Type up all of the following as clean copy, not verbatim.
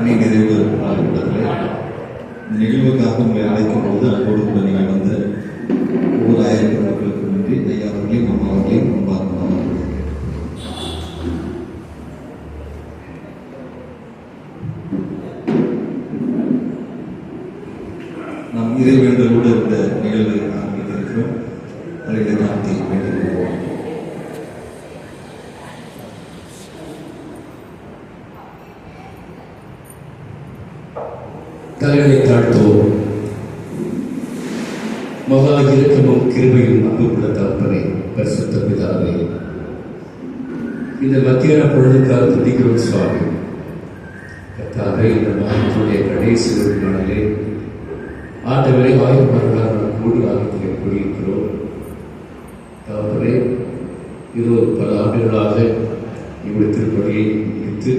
பணி நிறைவு காலகட்டத்தில் இந்த நிகழ்வுக்காக உங்களை அழைக்கும் போது அப்போது கூட நீங்கள் வந்த ஒவ்வொரு ஆயிரக்கணக்கான மக்களுக்கு நன்றி. ஐயா அவர்களையும் அம்மா அவர்களையும் அன்பார்ந்தோம். நாம் இறைவேண்டலோடு இந்த நிகழ்வை ஆரம்பித்திருக்கிறோம். அவர்களை நாட்டி வேண்டியிருக்கிறோம். தலைகளை தாழ்த்துவோம். மகா இரக்கமும் கிருபையும் அன்புள்ள தகப்பனே, பரிசுத்த பிதாவே, இந்த மத்தியான பொழுதுக்காக துதிக்கிறோம் சுவாமி. கர்த்தாவே, இந்த மாதத்துடைய கடைசி ஒரு நாளிலே ஆண்டவரை ஆயிரமார்களாக நாம் கூடி ஆகிய கூடியிருக்கிறோம். தகப்பனே, இது ஒரு பல ஆண்டுகளாக இவருடைய திருப்பணியை முடித்து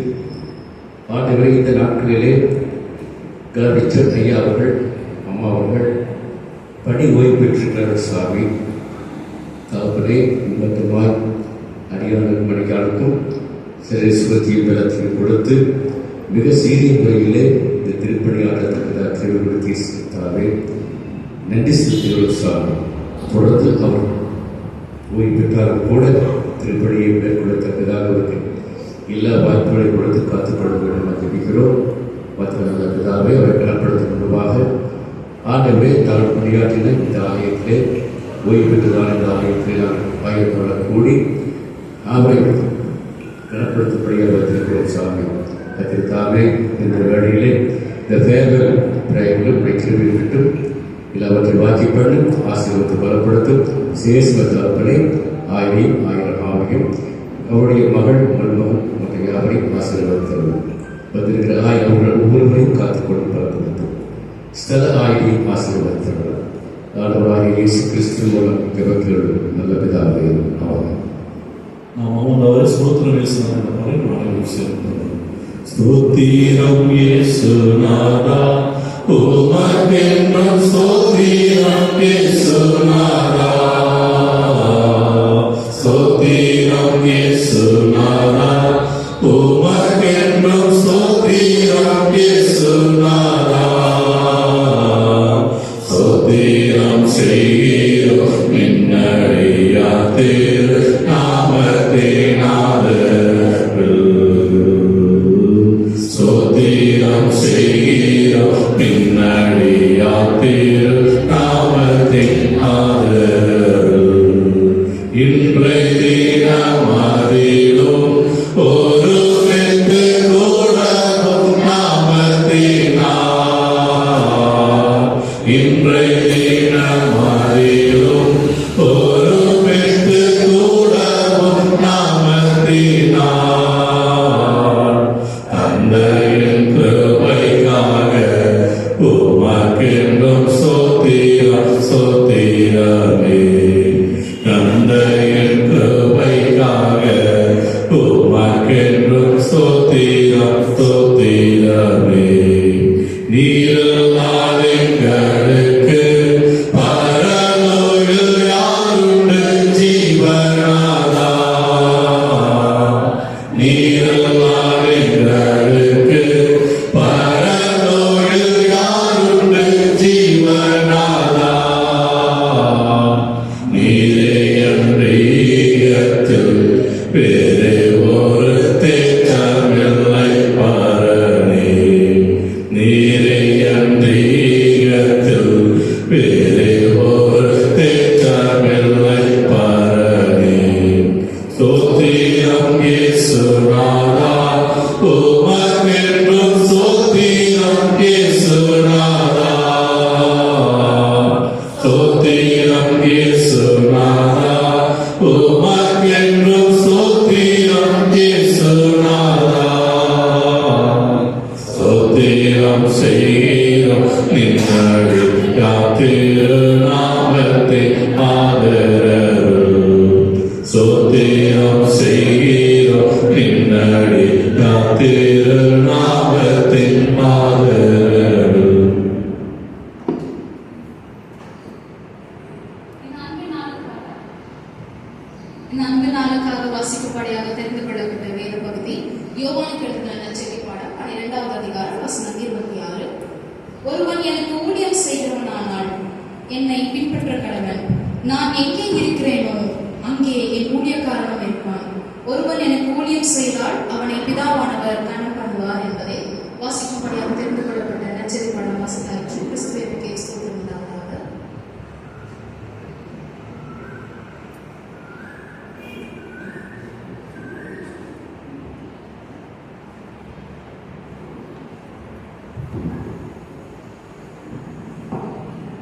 ஆண்டவரை இந்த நாட்களிலே ரிச்சர்ட் ஐயா அவர்கள் அம்மா அவர்கள் பணி ஓய்வு பெற்றிருக்கிறார்கள் சுவாமி. தகப்பனே, இன்பத்தமாய் அடியாளர் மணிக்காலுக்கும் சிரேஸ்வரத்தையும் பலத்தையும் கொடுத்து மிக சீரிய முறையிலே இந்த திருப்பணியாளர்களுக்கு திருவிழத்தை தாவே நன்றி செலுத்துகிறோம் சுவாமி. தொடர்ந்து அவர் ஓய்வு பெற்றாலும் கூட திருப்பணியை மேற்கொள்ளத்தக்கதாக அவருக்கு எல்லா வாய்ப்புகளை கொடுத்து காத்துக்கொள்ள வேண்டும் என்று ஜெபிக்கிறோம். மற்ற பிதாவே, அவரை கனப்படுத்தும் முன்பாக ஆண்டவரே தாங்கள் பணியாற்றின இந்த ஆலயத்திலே ஓய்வு பெற்றுதான் இந்த ஆலயத்திலே நாங்கள் ஆயத்தோட கூடி அவரை கனப்படுத்தும்படியாக வைத்திருக்கிறோம் சாமி. கத்திரித்தாவே, இந்த வேளையிலே இந்த ஃபேர்வெல் பிரயங்களும் கிருபை விட்டும் எல்லாவற்றை வாக்கி பண்ணி ஆசீர்வாதத்தை பலப்படுத்தும் சேஸ்வரப்பனை ஆயிரம் ஆவையும் அவருடைய மகள் மருமகன் மற்ற யாவரையும் ஆசீர்வாதம் வந்திருக்கிற அவர்கள் ஒவ்வொருவரையும் காத்துக்கொண்டு பலப்படுத்தும் ஸ்தல ஆயிரையும் ஆசீர்வாதம் ஆண்டவராகிய இயேசு கிறிஸ்து மூலம் ஜெபங்கள் நல்ல பிதாவே. ஆமென். நாம் அவனவர் ஸ்தோத்திரம் ஸ்தோத்திரம் இயேசுநாதா, உமக்கென்றும் ஸ்தோத்திரம் இயேசுநாதா, ஸ்தோத்திரம் இயேசுநாதா, உமக்கென்றும் ஸ்தோத்திரம் இயேசுநாதா, ஸ்தோத்திரம் செய்கிறோம் நின்னடியா திரு நாமத்தினாலே, ஸ்தோத்திரம் செய்கிறோம் நின்னடியா திரு நாமத்தினாலே, இன்றை தினமதிலும் ஒரு வென்று கூடவும் நாமத்தினார், இன்றை தினமதிலும் ஒரு வென்று கூடவும் நாமத்தினார், தந்தையின் கிருபைக்காக உமக்கென்றும் ஸ்தோத்திரம் ஸ்தோத்திரமே, தந்தையின் கிருபைக்காக உமக்கென்றும் ஸ்தோத்திரம் ஸ்தோத்திரமே, நீரில்லாத எங்களுக்கு பரலோகில் யாருண்டு ஜீவநாதா, நீரில்லாத எங்களுக்கு பரலோகில் யாருண்டு ஜீவநாதா, நீரே அன்றியத்தில் வேறு ஒரு தேற்றமில்லை பரனே, நீரே அன்றியத்தில் வேறு ஒரு தேற்றமில்லை பரனே, ஸ்தோத்திரம் இயேசுநாதா, உமக்கென்றும் ஸ்தோத்திரம் இயேசுநாதா, ஸ்தோத்திரம் இயேசுநாதா, உமக்கென்றும் ஸ்தோத்திரம் இயேசுநாதா, ஸ்தோத்திரம் செய்கிறோம் நின்னடியா திரு நாமத்தின் ஆதரவு, ஸ்தோத்திரம் செய்கிறோம் நின்னடியா திரு நாமத்தின் ஆதரவு. நான்கு நாளுக்காக வாசிக்கும்படியாக தெரிந்து கொள்ளப்பட்ட வேத பகுதி யோவானுக்கு எழுதின நற்செய்தி பாடம் 12வது அதிகாரம் வசனம் 26. ஒருவன் எனக்கு ஊழியம் செய்கிறவனானால் என்னை பின்பற்ற கடவன். நான் எங்கே இருக்கிறேனோ அங்கே என் ஊழியக்காரனும் இருப்பான். ஒருவன் எனக்கு ஊழியம் செய்தால் அவனை பிதாவானவர் கனம் பண்ணுவார் என்பதை வாசிக்கும்படியாக தெரிந்து கொள்ளப்பட்ட நற்செய்தி பாடம் வாசித்தார்கள். கிறிஸ்துவுக்கே ஸ்தோத்திரம் உண்டாவதாக.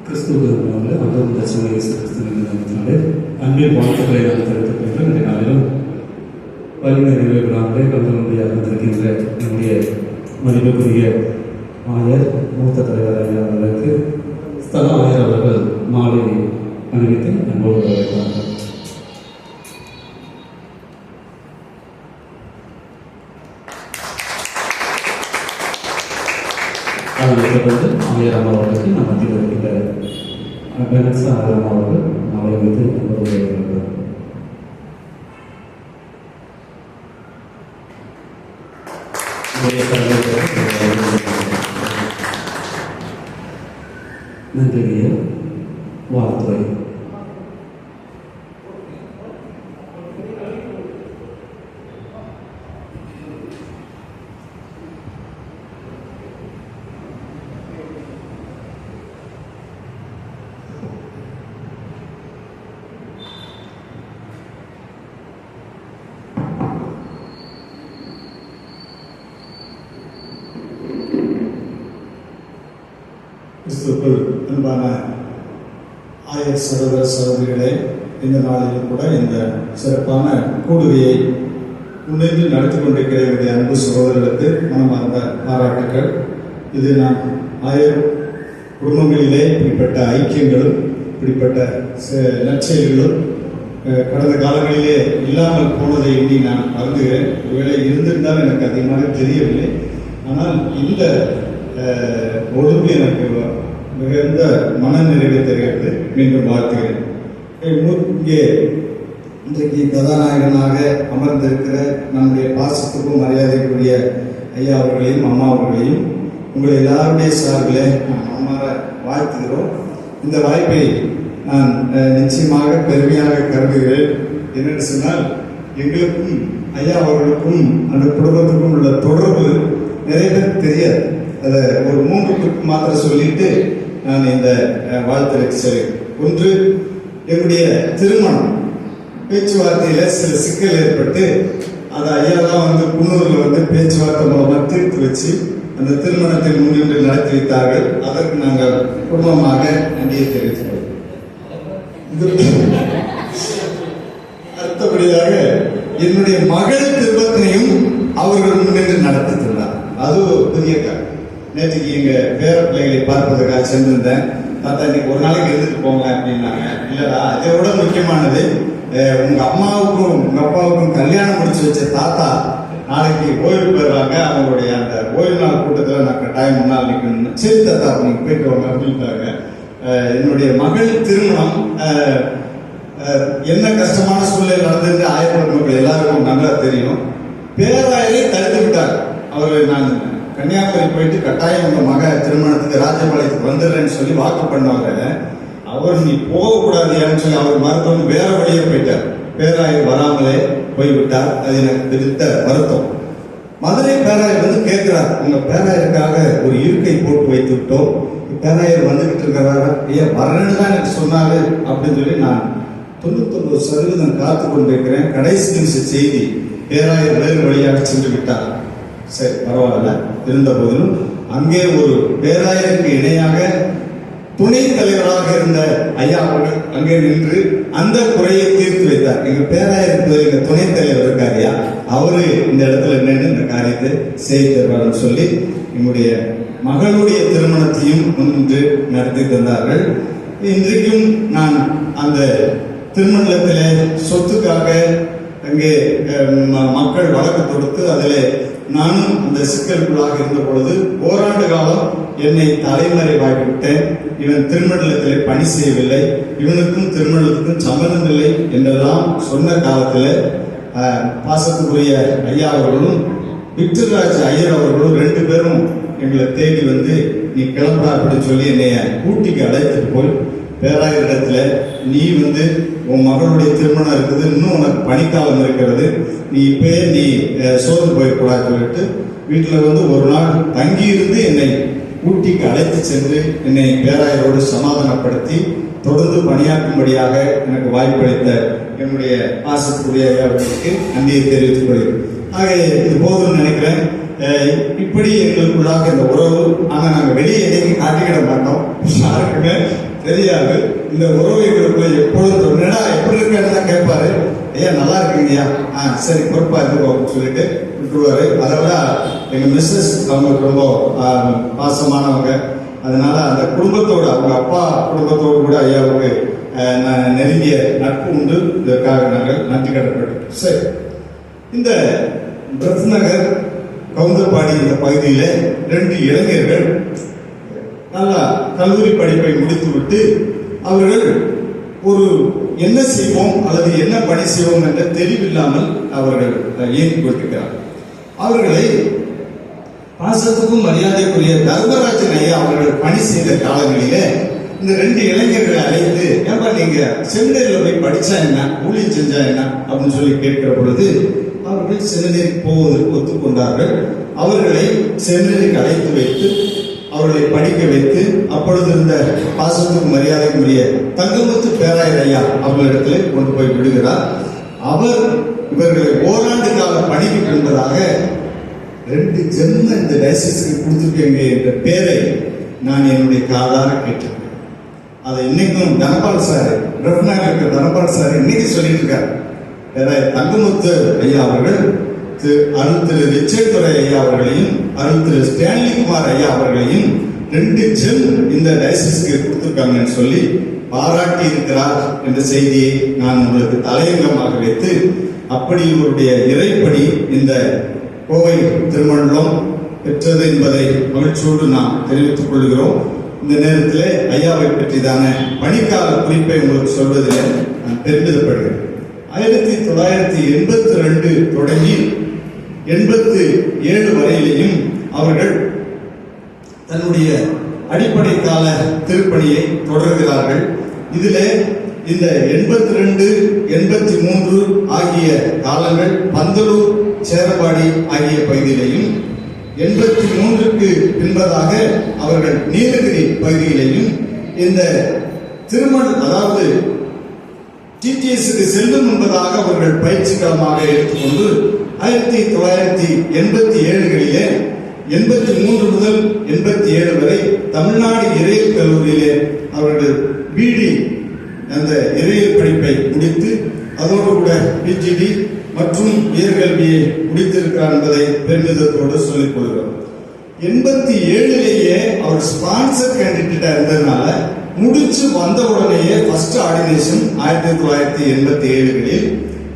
கிறிஸ்துவனாலே அந்தந்த தரிசன இயேசு கிறிஸ்துவினாலே அன்பின் வாழ்த்துக்களை நான் தெரிவித்துக் கொள்கிறேன். இந்த நாளிலும் வலிமை நிறைவேறாமலே கலந்து வந்திருக்கின்ற நம்முடைய மதிப்புக்குரிய ஆயர் மூத்த தலைவர் ஐயா அவர்களுக்கு ஸ்தல ஆயர் அவர்கள் மாலை அணிவித்து அன்போடு வரவேற்கிறார்கள். அதனைத் தொடர்ந்து ஆயர் அம்மா அவர்களுக்கு நம் மத்தியில் இருக்கின்ற பெனட்ஸா ஆயர் அம்மா அவர்கள் மாலை அணிவித்து அன்போடு வரவேற்கிறார்கள். நன்றிய வாழ்த்துறை. கிறிஸ்துவுக்குள் அன்பான ஆயர் சகோதர சகோதரிகளே, இந்த நாளிலும் கூட இந்த சிறப்பான கூடுகையை முன்னின்று நடத்தி கொண்டிருக்கிற என்னுடைய அன்பு சகோதரர்களுக்கு மனமார்ந்த பாராட்டுக்கள். இது நாம் ஆயர் குடும்பங்களிலே இப்படிப்பட்ட ஐக்கியங்களும் இப்படிப்பட்ட நற்செயல்களும் கடந்த காலங்களிலே இல்லாமல் போனதை எண்ணி நான் மறந்துகிறேன். ஒருவேளை இருந்திருந்தால் எனக்கு அதிகமாக தெரியவில்லை. ஆனால் இந்த ஒழுங்கு எனக்கு மிகுந்த மன நிறைவை தெரிகிறது. மீண்டும் வாழ்த்துகிறேன். இங்கே இன்றைக்கு கதாநாயகனாக அமர்ந்திருக்கிற நம்முடைய பாசத்துக்கும் மரியாதைக்குரிய ஐயா அவர்களையும் அம்மா அவர்களையும் உங்களை எல்லாருடைய சார்பில் நாம் அம்மாற வாழ்த்துகிறோம். இந்த வாய்ப்பை நான் நிச்சயமாக பெருமையாக கருதுகிறேன். என்னென்னு சொன்னால், எங்களுக்கும் ஐயா அவர்களுக்கும் அந்த குடும்பத்துக்கும் உள்ள தொடர்பு நிறைய பேர் தெரியாது. அதை ஒரு 3 ட்ரிப் மாத்திரம் சொல்லிட்டு நான் இந்த வாழ்த்துறைக்கு செல்கிறேன். ஒன்று, என்னுடைய திருமணம் பேச்சுவார்த்தையில சில சிக்கல் ஏற்பட்டு அதை ஐயா தான் குன்னூர்ல பேச்சுவார்த்தை மூலமா தீர்த்து வச்சு அந்த திருமணத்தை முன்னின்று நடத்தி வைத்தார்கள். அதற்கு நாங்கள் குடும்பமாக நன்றியை தெரிவிக்கிறோம். அடுத்தபடியாக என்னுடைய மகள் திருமணத்தையும் அவர்கள் முன்னின்று நடத்தினார். அது பெரிய காரணம். நேற்றுக்கு எங்க பேர பிள்ளைகளை பார்ப்பதற்காக சென்றிருந்தேன். பார்த்தா இன்னைக்கு ஒரு நாளைக்கு இருந்துட்டு போங்க அப்படின்னாங்க. இல்லடா, அதை விட முக்கியமானது, உங்க அம்மாவுக்கும் உங்க அப்பாவுக்கும் கல்யாணம் முடிச்சு வச்ச தாத்தா நாளைக்கு ஓய்வு பெறுறாங்க. அவங்களுடைய அந்த ஓய்வு நாள் கூட்டத்தில் நான் கட்டாயம் முன்னால் நிற்கணும். சரி தாத்தா, நீங்க போயிட்டு வாங்க அப்படின்ட்டாங்க. என்னுடைய மகள் திருமணம் என்ன கஷ்டமான சூழ்நிலை நடந்தது ஆயிரப்பட்ட மக்கள் எல்லாருக்கும் நல்லா தெரியும். பேராயரை தடுத்து விட்டார். அவர் நான் கன்னியாகுமரி போயிட்டு கட்டாயம் உங்க மக திருமணத்துக்கு ராஜபாளையத்துக்கு வந்துடுறேன்னு சொல்லி வாக்கு பண்ணவர அவர் நீ போகக்கூடாதுன்னு சொல்லி அவர் மருத்துவம் வேற வழியே போயிட்டார். பேராயர் வராமலே போய்விட்டார். அது எனக்கு பிடித்த வருத்தம். மதுரை பேராயர் கேட்கிறார், உங்க பேராயருக்காக ஒரு இருக்கை போட்டு வைத்து விட்டோம், பேராயர் வந்துகிட்டு இருக்கிறாரா? ஏன் வரணுன்னு தான் எனக்கு சொன்னாரு அப்படின்னு சொல்லி நான் 99% காத்து கொண்டிருக்கிறேன். கடைசி நிமிஷ செய்தி, பேராயர் வேறு வழியாக சென்று விட்டார். சரி, பரவாயில்ல. இருந்த போதிலும் அங்கே ஒரு பேராயருக்கு இணையாக துணைத் தலைவராக இருந்த ஐயா அவர்கள் அங்கே நின்று அந்த குறையை தீர்த்து வைத்தார். எங்க பேராயருக்கு எங்க துணைத் தலைவர் இருக்காரியா, அவரு இந்த இடத்துல நின்று இந்த காரியத்தை செய்து தருவார்னு சொல்லி எங்களுடைய மகளுடைய திருமணத்தையும் முன்னின்று நடத்தி தந்தார்கள். இன்றைக்கும் நான் அந்த திருமணத்திலே சொத்துக்காக அங்கே மக்கள் வழக்கு தொடுத்து அதில் நானும் அந்த சிக்கலுக்குள்ளாக இருந்த பொழுது ஓராண்டு காலம் என்னை தலைமறைவாகிவிட்டேன். இவன் திருமணத்திலே பணி செய்யவில்லை, இவனுக்கும் திருமணத்துக்கும் சம்பந்தம் இல்லை என்றெல்லாம் சொன்ன காலத்தில் பாசத்துக்குரிய ஐயா அவர்களும் விக்டர்ராஜ் ஐயர் அவர்களும் 2 பேரும் எங்களை தேடி வந்து நீ கிளம்புறா அப்படின்னு சொல்லி என்னைய ஊட்டிக்கு அழைத்துட்டு போய் பேராயரிடத்துல நீ வந்து உன் மகளுடைய திருமணம் இருக்குது, இன்னும் உனக்கு பனிக்காலம் இருக்கிறது, நீ இப்பயே நீ சோர்ந்து போயிடக்கூடாது சொல்லிட்டு வீட்டில் வந்து ஒரு நாள் தங்கி இருந்து என்னை ஊட்டிக்கு அழைத்து சென்று என்னை பேராயரோடு சமாதானப்படுத்தி தொடர்ந்து பணியாற்றும்படியாக எனக்கு வாய்ப்பளித்த என்னுடைய ஆசிரியருடைய அவர்களுக்கு நன்றியை தெரிவித்துக் கொள்கிறேன். ஆக இது போதும்னு நினைக்கிறேன். இப்படி எங்களுக்குள்ளாக இந்த உறவு, ஆனால் நாங்கள் வெளியே எதையும் காட்டிக்கிட மாட்டோம், யாருக்குமே தெரியாது. இந்த உறவு எங்களுக்குள்ள எப்பொழுதும் என்னடா எப்படி இருக்கான்னு கேட்பாரு, ஐயா நல்லா இருக்குங்கய்யா, சரி பொறுப்பா இருந்துக்கோன்னு சொல்லிட்டு விட்டுருவாரு. அதை விட எங்க மிஸ்ஸஸ் அவங்களுக்கு ரொம்ப பாசமானவங்க. அதனால அந்த குடும்பத்தோடு, அவங்க அப்பா குடும்பத்தோடு கூட ஐயாவுக்கு நெருங்கிய நட்பு உண்டு. இதற்காக நாங்கள் நன்றி கடன்பட்டோம். சரி, இந்த பிரத் நகர் கவுந்தப்பாடி இந்த பகுதியில் 2 இளைஞர்கள் நல்லா கல்லூரி படிப்பை முடித்துவிட்டு அவர்கள் ஒரு என்ன செய்வோம் அல்லது என்ன பணி செய்வோம் என்ற தெளிவில்லாமல் அவர்கள் இயங்கிக் கொண்டிருக்கிறார்கள். அவர்களை பாசத்துக்கும் மரியாதைக்குரிய தர்மராஜன் ஐயா அவர்கள் பணி செய்த காலங்களிலே இந்த 2 இளைஞர்களை அழைத்து, ஏன்பா நீங்க செமினரியில் போய் படிச்சா என்ன, ஊழியம் செஞ்சா என்ன அப்படின்னு சொல்லி கேட்கிற பொழுது அவர்கள் செமினரிக்கு போவதற்கு ஒத்துக்கொண்டார்கள். அவர்களை செமினரிக்கு அழைத்து வைத்து அவர்களை படிக்க வைத்து அப்பொழுது இருந்த பாசத்துக்கு மரியாதைக்குரிய தங்கமுத்து பேராயர் ஐயா அவர்களிடத்தில் கொண்டு போய் விடுகிறார். அவர் இவர்களை ஓராண்டு கால பணிக்கு என்பதாக 2 ஜென்ம இந்த டயசிஸ்க்கு கொடுத்துருக்கீங்க என்ற பேரை நான் என்னுடைய காதார கேட்டிருக்கேன். அதை இன்னைக்கும் தனபால் சார், ரத்னாக இருக்கிற தனபால் சார் இன்னைக்கு சொல்லிட்டு இருக்காரு. தங்கமுத்து ஐயா அவர்கள் அருள் திரு ரிச்சர்ட் துரை ஐயா அவர்களையும் அருள் திரு ஸ்டான்லி குமார் ஐயா அவர்களையும் 2 ஜெம் இந்த டயசிஸ்க்கு கொடுத்துருக்காங்கன்னு சொல்லி பாராட்டி இருக்கிறார் என்ற செய்தியை நான் உங்களுக்கு தலையங்கமாக வைத்து, அப்படி இவருடைய இறைப்படி இந்த கோவை திருமணம் பெற்றது என்பதை மகிழ்ச்சியோடு நாம் தெரிவித்துக் கொள்கிறோம். இந்த நேரத்தில் ஐயாவை பற்றிதான பணிக்கால குறிப்பை உங்களுக்கு சொல்வதில் நான் பெருமிதப்படுகிறேன். 1982 தொடங்கி 87 வரையிலேயும் அவர்கள் தன்னுடைய அடிப்படை கால திருப்பணியை தொடர்கிறார்கள். இதிலே இந்த 82, 83 ஆகிய காலங்கள் பந்தலூர், சேரபாடி ஆகிய பகுதியிலையும், 83க்கு பின்பதாக அவர்கள் நீலகிரி பகுதியிலையும் இந்த திருமண, அதாவது டிடிஎஸ்க்கு செல்லும் என்பதாக அவர்கள் பயிற்சி களமாக எடுத்துக்கொண்டு 1987களிலே 83 முதல் 87 வரை தமிழ்நாடு இறையியல் கல்லூரியிலே அவர்கள் பிடி அந்த இறையியல் படிப்பை முடித்து அதோடு கூட பிஜிடி மற்றும் உயர்கல்வியை முடித்திருக்கிறார் என்பதை பெருமிதத்தோடு சொல்லிக் கொள்கிறோம். 87லேயே அவர் ஸ்பான்சர் கேண்டிடேட்டா இருந்ததுனால முடிச்சு வந்த உடனேயே ஃபர்ஸ்ட் ஆர்டினேஷன் 1987களில்,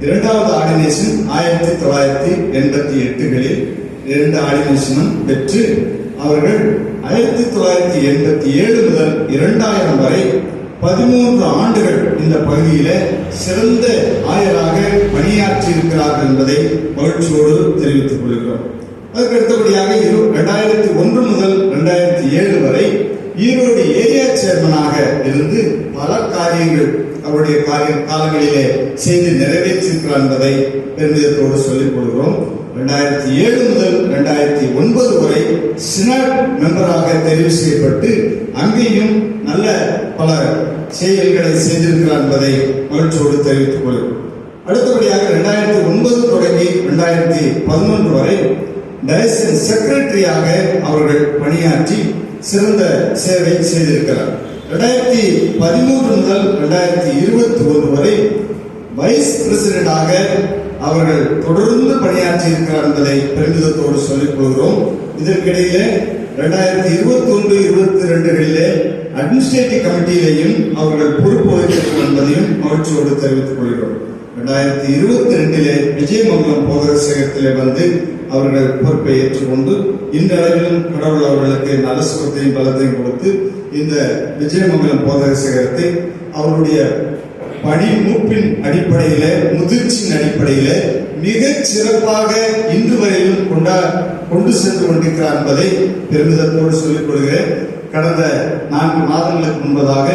2வது ஆர்டினேஷன் 1988களில் 2 ஆர்டினேஷனும் பெற்று அவர்கள் 1987 முதல் 2000 வரை 13 ஆண்டுகள் இந்த பகுதியில சிறந்த ஆயராக பணியாற்றி இருக்கிறார்கள் என்பதை மகிழ்ச்சியோடு தெரிவித்துக் கொள்கிறோம். அதற்கு அடுத்தபடியாக 2001 முதல் 2007 வரை ஈரோடு ஏரியா சேர்மனாக இருந்து பல காரியங்கள் அவருடைய காலங்களிலே செய்து நிறைவேற்றிருக்கிறார் என்பதை பெருமிதத்தோடு சொல்லிக் கொள்கிறோம். 2007 முதல் 2009 வரை சினாட் மெம்பராக தெரிவு செய்யப்பட்டு அங்கேயும் நல்ல பல செயல்களை செய்திருக்கிறார் என்பதை மகிழ்ச்சியோடு தெரிவித்துக் கொள்கிறோம். அடுத்தபடியாக 2009 தொடங்கி 2011 வரை டயசின் செக்ரட்டரியாக அவர்கள் பணியாற்றி சிறந்த சேவை செய்திருக்கிறார். 2013 முதல் 2021 வரை வைஸ் பிரசிடென்டாக அவர்கள் தொடர்ந்து பணியாற்றி இருக்கிறார் என்பதை பெருமிதத்தோடு சொல்லிக் கொள்கிறோம். இதற்கிடையிலே 2021-22களிலே அட்மினிஸ்ட்ரேட்டிவ் கமிட்டியிலையும் அவர்கள் பொறுப்பு வகித்திருக்கிறார் என்பதையும் மகிழ்ச்சியோடு தெரிவித்துக் கொள்கிறோம். 2022லே விஜயமங்கலம் போதகர் சேகரத்திலே வந்து அவர்கள் பொறுப்பை ஏற்றுக்கொண்டு இன்றளவிலும் கடவுள் அவர்களுக்கு நல்ல சுகத்தையும் பலத்தையும் கொடுத்து இந்த விஜயமங்கலம் போதகர் சேகரத்தை அவருடைய பணி மூப்பின் அடிப்படையில, முதிர்ச்சியின் அடிப்படையில மிகச் சிறப்பாக இன்று வரையிலும் கொண்டு சென்று கொண்டிருக்கிறார் என்பதை பெருமிதத்தோடு சொல்லிக் கொள்கிறேன். கடந்த 4 மாதங்களுக்கு முன்பதாக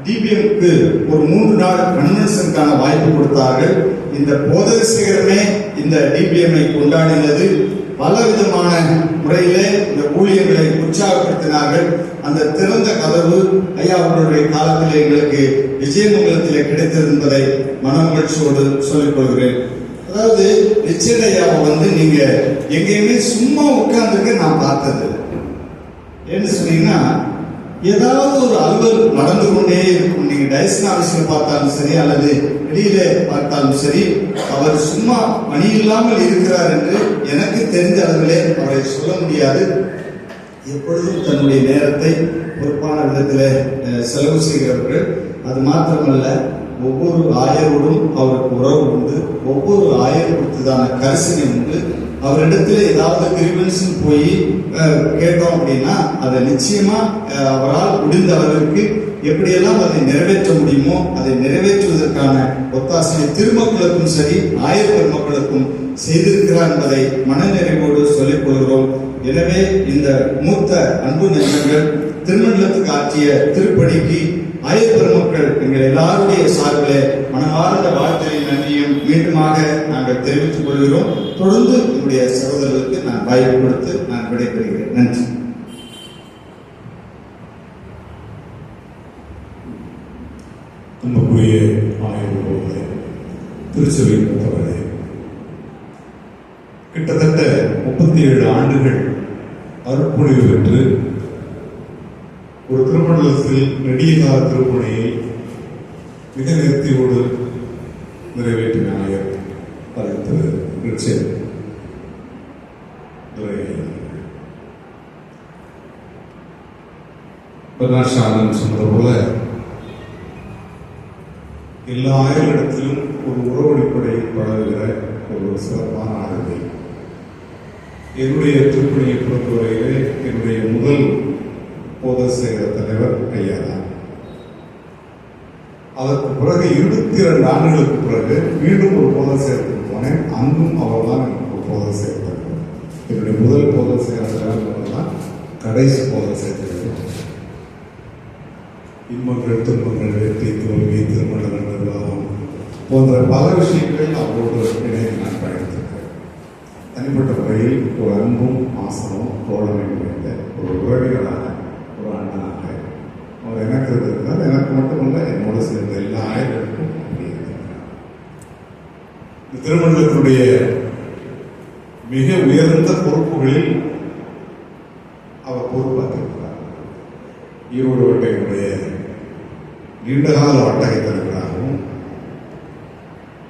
டிபிஎம்க்கு ஒரு 3 நாள் கன்வென்ஷனுக்கான வாய்ப்பு கொடுத்தார்கள். இந்த போதக சேகரமே இந்த டிபிஎம்ஐ கொண்டாடினது. பல விதமான முறையிலே இந்த ஊழியர்களை உற்சாகப்படுத்தினார்கள். அந்த திறந்த கதவு ஐயா அவர்களுடைய காலத்தில் எங்களுக்கு விஜயமங்கலத்திலே கிடைத்திருந்ததை மனமகிழ்ச்சியோடு சொல்லிக் கொள்கிறேன். அதாவது ரிச்சர்ட் ஐயாவை நீங்க எங்கேயுமே சும்மா உட்கார்ந்துக்க நான் பார்த்தது. என்ன சொன்னீங்கன்னா, ஏதாவது ஒரு அலுவல் நடந்து கொண்டே இருக்கும். நீங்க டைசன் ஆபீஸ்ல பார்த்தாலும் சரி, அல்லது வெளியில பார்த்தாலும் சரி, அவர் சும்மா பணி இல்லாமல் இருக்கிறார் என்று எனக்கு தெரிந்த அளவிலே அவரை சொல்ல முடியாது. எப்பொழுதும் தன்னுடைய நேரத்தை பொறுப்பான விதத்தில் செலவு செய்கிறவர்கள். அது மாத்திரமல்ல, ஒவ்வொரு ஆயரோடும் அவருக்கு உறவு உண்டு. ஒவ்வொரு ஆயர் கொடுத்ததான கரிசனை உண்டு. அவரிடத்தில் ஏதாவது கிரிவன்ஸ் போய் கேட்டோம் அப்படின்னா அதை நிச்சயமா அவரால் முடிந்த அளவிற்கு எப்படியெல்லாம் அதை நிறைவேற்ற முடியுமோ அதை நிறைவேற்றுவதற்கான ஒத்தாசனை திருமக்களுக்கும் சரி, ஆயர் பெருமக்களுக்கும் செய்திருக்கிறார் என்பதை மனநிறைவோடு சொல்லிக் கொள்கிறோம். எனவே இந்த மூத்த அன்பு நெஞ்சங்கள் திருமண்டலத்துக்கு ஆற்றிய திருப்பணிக்கு ஆயர் பெருமக்கள் எங்கள் எல்லாருடைய சார்பிலே மனமார்ந்த வாழ்த்தையும் நன்றியும் மீண்டுமாக நாங்கள் தெரிவித்துக் கொள்கிறோம். தொடர்ந்து என்னுடைய சகோதரர்களுக்கு நான் வாய்ப்பு கொடுத்து நான் விடைபெறுகிறேன். நன்றி. அன்புக்குரிய ஆயர்களே, திருச்சபை மூத்தவர்களே, கிட்டத்தட்ட 37 ஆண்டுகள் அருட்பணிவு பெற்று ஒரு திருமண்டலத்தில் நெடிய கால திருப்பணியை மிக நேர்த்தியோடு நிறைவேற்றின ஆயர் திரு ரிச்சர்ட் பிரகாஷானந்த் சொன்னது போல எல்லா ஆயர்களிடத்திலும் ஒரு உறவு அடிப்படையில் பழகுகிற ஒரு சிறப்பான ஆளுமை. என்னுடைய திருப்பணியை பொறுத்தவரையிலே என்னுடைய முதல் போதக சேகர தலைவர் ஐயா தான். அதற்கு பிறகு 22 ஆண்டுகளுக்கு பிறகு மீண்டும் ஒரு போதக சேகரத்துக்கு போனேன். அங்கும் அவர் தான் எனக்கு ஒரு போதக சேகர தலைவர். என்னுடைய முதல் போதக சேகர தலைவர் தான் கடைசி போதக சேகர தலைவர். இன்பங்கள், துன்பங்கள், வெற்றி, தோல்வி, திருமணங்கள், நிர்வாகம் போன்ற பல விஷயங்களில் அவரோடு இணைந்து நான் பயணித்திருக்கிறேன். தனிப்பட்ட முறையில் ஒரு அன்பும் ஆசனமும் தோழமை நிறைந்த ஒரு உறவினராக, ஒரு அண்ணனாக அவர் எனக்கு இருக்கிறார். எனக்கு மட்டுமல்ல, என்னோடு சேர்ந்த எல்லா ஆயர்களுக்கும் அப்படி இருக்கிறார். இந்த திருமண்டலத்தினுடைய மிக உயர்ந்த பொறுப்புகளில் அவர் பொறுப்பாற்றிருக்கிறார். ஈரோடு வட்டையினுடைய நீண்டகால வட்டகை தலைவராகவும்,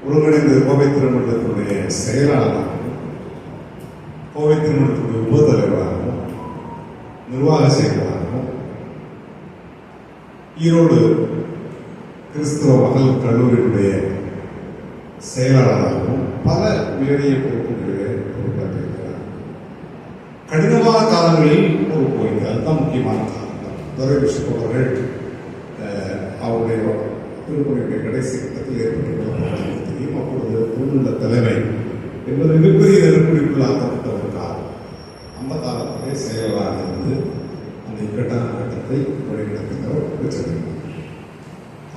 ஒருங்கிணைந்த கோவை திருமண்டலத்தினுடைய செயலாளராகவும், கோவை திருமணத்தினுடைய உபத்தலைவராகவும், நிர்வாக செயலராகவும், ஈரோடு கிறிஸ்தவ மகளிர் கல்லூரியினுடைய செயலாளராகவும் பல உயரிய பொறுப்புகளிலே பொறுப்பாற்றிருக்கிறார். கடினமான காலங்களில் பொறுப்பு வைத்தார். அதுதான் முக்கியமான காலம். துரை பிஷப் அவர்கள் அவருடைய திருப்பணியுடைய கடைசி கட்டத்தில் ஏற்பட்டுள்ள தெரியும். அப்பொழுது திருமண தலைமை என்பது மிகப்பெரிய நெருக்கடிக்குள்ளாக்கப்பட்ட ஒரு காலம். அந்த காலத்திலே செயலாளராக இருந்து அந்த இக்கட்டான கட்டத்தை வழிநடத்துகிறவர் ரிச்சர்ட்.